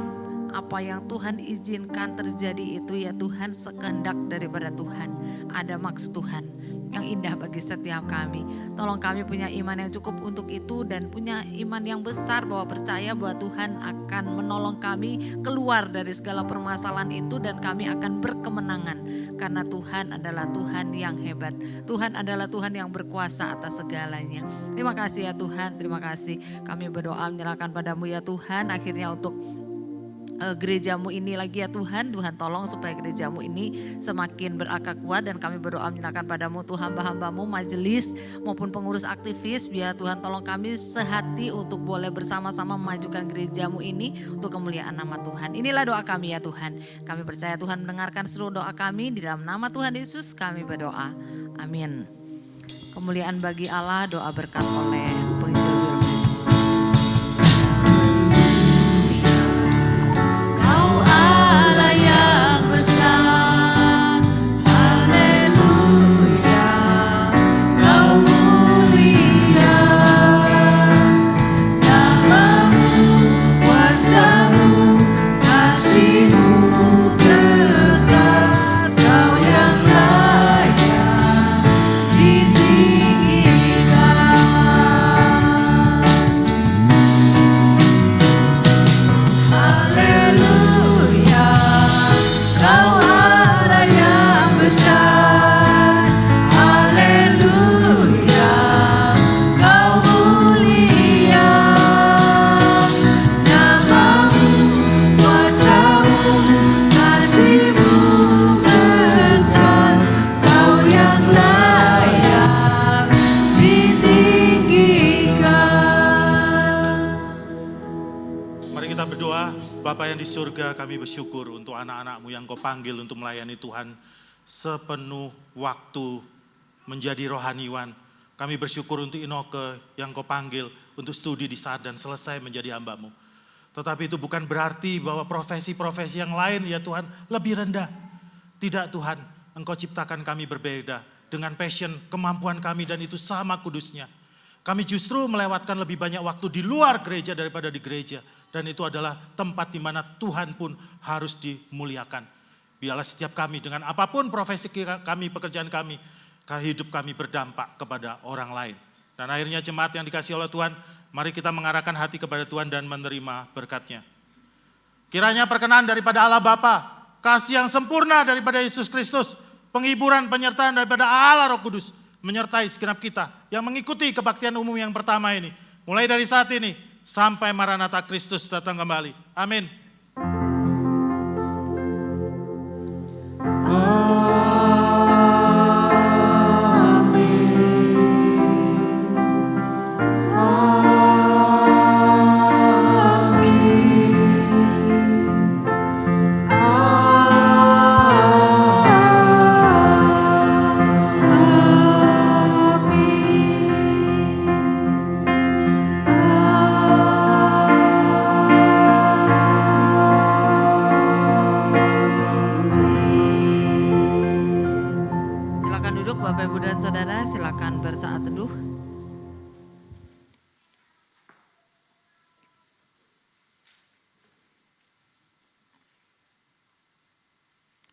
apa yang Tuhan izinkan terjadi itu ya Tuhan sekehendak daripada Tuhan. Ada maksud Tuhan yang indah bagi setiap kami. Tolong kami punya iman yang cukup untuk itu dan punya iman yang besar bahwa percaya bahwa Tuhan akan menolong kami keluar dari segala permasalahan itu dan kami akan berkemenangan. Karena Tuhan adalah Tuhan yang hebat. Tuhan adalah Tuhan yang berkuasa atas segalanya. Terima kasih ya Tuhan, terima kasih. Kami berdoa menyerahkan padamu ya Tuhan. Akhirnya untuk gerejamu ini lagi ya Tuhan. Tuhan tolong supaya gerejamu ini semakin berakar kuat. Dan kami berdoa menyerahkan padamu Tuhan hamba-hambamu, majelis maupun pengurus aktivis. Biar Tuhan tolong kami sehati untuk boleh bersama-sama memajukan gerejamu ini untuk kemuliaan nama Tuhan. Inilah doa kami ya Tuhan. Kami percaya Tuhan mendengarkan seluruh doa kami. Di dalam nama Tuhan Yesus kami berdoa. Amin. Kemuliaan bagi Allah, doa berkat oleh penginjil. Bapa yang di surga, kami bersyukur untuk anak-anak-Mu yang Kau panggil untuk melayani Tuhan sepenuh waktu menjadi rohaniwan. Kami bersyukur untuk Inoke yang Kau panggil untuk studi di saat dan selesai menjadi hamba-Mu. Tetapi itu bukan berarti bahwa profesi-profesi yang lain ya Tuhan lebih rendah. Tidak Tuhan, Engkau ciptakan kami berbeda dengan passion, kemampuan kami dan itu sama kudusnya. Kami justru melewatkan lebih banyak waktu di luar gereja daripada di gereja. Dan itu adalah tempat di mana Tuhan pun harus dimuliakan. Biarlah setiap kami dengan apapun profesi kami, pekerjaan kami, hidup kami berdampak kepada orang lain. Dan akhirnya jemaat yang dikasihi oleh Tuhan, mari kita mengarahkan hati kepada Tuhan dan menerima berkat-Nya. Kiranya perkenan daripada Allah Bapa, kasih yang sempurna daripada Yesus Kristus, penghiburan penyertaan daripada Allah Roh Kudus, menyertai segenap kita yang mengikuti kebaktian umum yang pertama ini. Mulai dari saat ini sampai Maranatha Kristus datang kembali. Amin. Bapak, Ibu, dan Saudara, silakan bersaat teduh.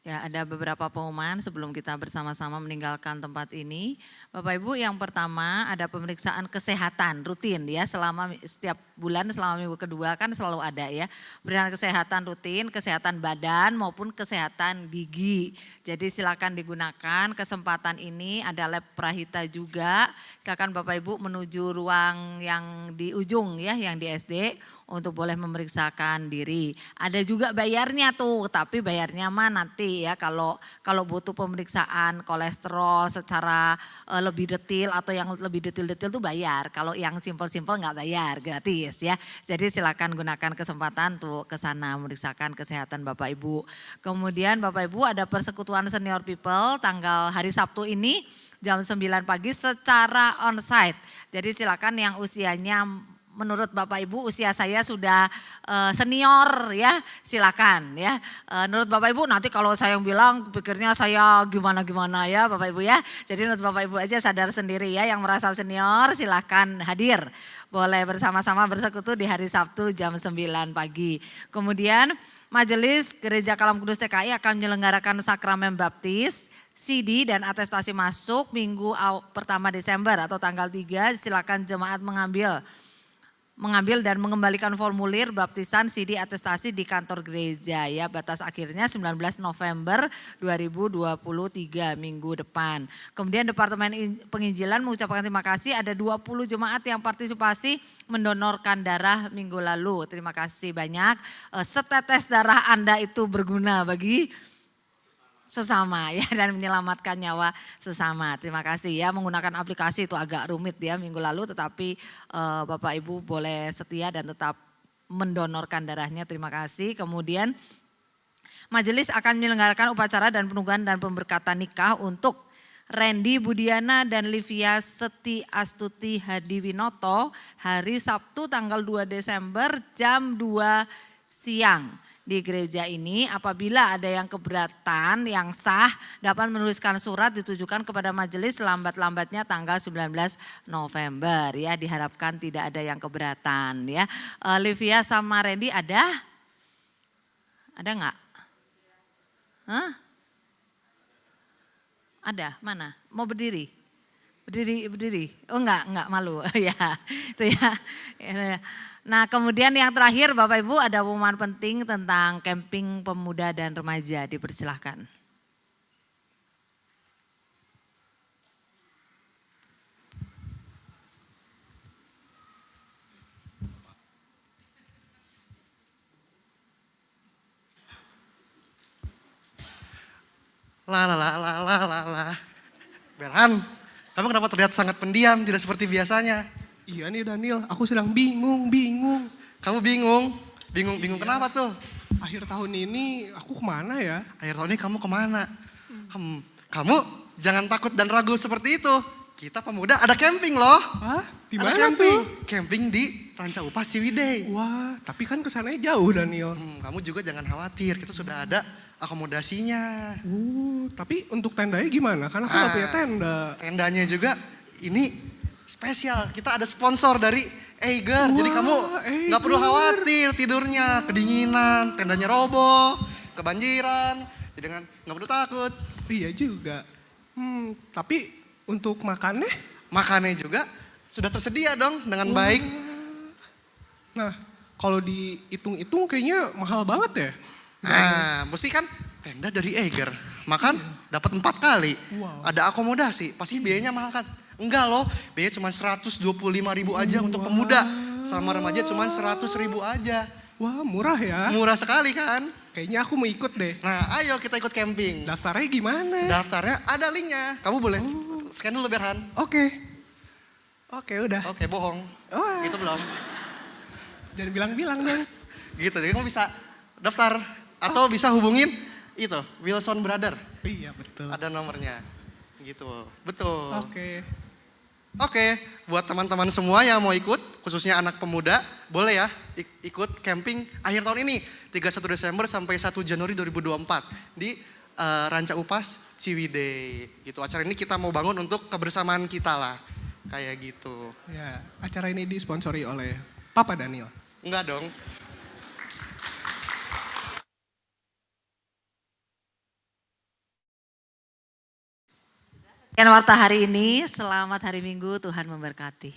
Ya, ada beberapa pengumuman sebelum kita bersama-sama meninggalkan tempat ini. Bapak Ibu, yang pertama ada pemeriksaan kesehatan rutin ya, selama setiap bulan selama minggu kedua kan selalu ada ya. Pemeriksaan kesehatan rutin, kesehatan badan maupun kesehatan gigi. Jadi silakan digunakan kesempatan ini, ada lab Prahita juga. Silakan Bapak Ibu menuju ruang yang di ujung ya, yang di SD. Untuk boleh memeriksakan diri. Ada juga bayarnya tuh, tapi bayarnya mah nanti ya kalau butuh pemeriksaan kolesterol secara lebih detail atau yang lebih detail-detail tuh bayar. Kalau yang simpel-simpel nggak bayar, gratis ya. Jadi silakan gunakan kesempatan tuh ke sana memeriksakan kesehatan Bapak Ibu. Kemudian Bapak Ibu ada persekutuan senior people tanggal hari Sabtu ini jam 9 pagi secara onsite. Jadi silakan yang usianya menurut Bapak Ibu usia saya sudah senior ya, silakan ya. Menurut Bapak Ibu nanti kalau saya yang bilang pikirnya saya gimana-gimana ya Bapak Ibu ya. Jadi menurut Bapak Ibu aja sadar sendiri ya, yang merasa senior silakan hadir. Boleh bersama-sama bersekutu di hari Sabtu jam 9 pagi. Kemudian Majelis Gereja Kalam Kudus TKI akan menyelenggarakan sakramen baptis, CD dan atestasi masuk minggu pertama Desember atau tanggal 3. Silakan jemaat mengambil dan mengembalikan formulir baptisan CD atestasi di kantor gereja ya. Batas akhirnya 19 November 2023 minggu depan. Kemudian Departemen Penginjilan mengucapkan terima kasih ada 20 jemaat yang partisipasi mendonorkan darah minggu lalu. Terima kasih banyak. Setetes darah Anda itu berguna bagi sesama ya, dan menyelamatkan nyawa sesama. Terima kasih ya, menggunakan aplikasi itu agak rumit ya minggu lalu, tetapi Bapak Ibu boleh setia dan tetap mendonorkan darahnya. Terima kasih. Kemudian majelis akan menyelenggarakan upacara dan penugahan dan pemberkatan nikah untuk Randy Budiana dan Livia Seti Astuti Hadiwinoto hari Sabtu tanggal 2 Desember jam 2 siang. Di gereja ini apabila ada yang keberatan yang sah dapat menuliskan surat ditujukan kepada majelis lambat-lambatnya tanggal 19 November ya, diharapkan tidak ada yang keberatan ya. Livia sama Randy ada nggak? Hah? Ada, mana? Mau berdiri? Berdiri. Oh enggak malu ya. Itu ya. Nah, kemudian yang terakhir Bapak Ibu ada pengumuman penting tentang camping pemuda dan remaja, dipersilahkan. Berhan, kamu kenapa terlihat sangat pendiam, tidak seperti biasanya? Iya nih Daniel, aku sedang bingung. Kamu bingung? Bingung kenapa tuh? Akhir tahun ini aku kemana ya? Akhir tahun ini kamu kemana? Kamu jangan takut dan ragu seperti itu. Kita pemuda ada camping loh. Hah? Di Ada mana camping. tuh? Camping di Ranca Upas Ciwidey. Wah, tapi kan kesananya jauh Daniel. Kamu juga jangan khawatir, kita sudah ada akomodasinya. Tapi untuk tendanya gimana? Karena aku nggak punya tenda. Tendanya juga ini spesial. Kita ada sponsor dari Eiger. Jadi Wah, kamu nggak perlu Eiger. khawatir tidurnya, kedinginan, tendanya roboh, kebanjiran. Jadi kan nggak perlu takut. Iya juga. Tapi untuk makannya? Makannya juga sudah tersedia dong dengan baik. Nah, kalau dihitung-hitung kayaknya mahal banget ya. Nah, mesti kan tenda dari Eiger. Makan dapat 4 kali. Wow. Ada akomodasi, pasti biayanya mahal kan? Enggak loh, biayanya cuma 125.000 aja untuk pemuda. Sama remaja cuma 100.000 aja. Wah, murah ya. Murah sekali kan? Kayaknya aku mau ikut deh. Nah, ayo kita ikut camping. Daftarnya gimana? Daftarnya ada linknya. Kamu boleh scan dulu Berhan. Oke. Oke, udah. Oke, bohong. Wah. Gitu belum? Jangan bilang-bilang dong. Gitu, jadi kamu bisa daftar. Atau bisa hubungin itu, Wilson Brother. Iya, betul. Ada nomornya. Gitu, betul. Oke. Oke, buat teman-teman semua yang mau ikut, khususnya anak pemuda, boleh ya ikut camping akhir tahun ini, 31 Desember sampai 1 Januari 2024 di Ranca Upas Ciwidey. Gitu, acara ini kita mau bangun untuk kebersamaan kita lah, kayak gitu. Ya, acara ini disponsori oleh Papa Daniel. Enggak dong. Sekian warta hari ini, selamat hari Minggu, Tuhan memberkati.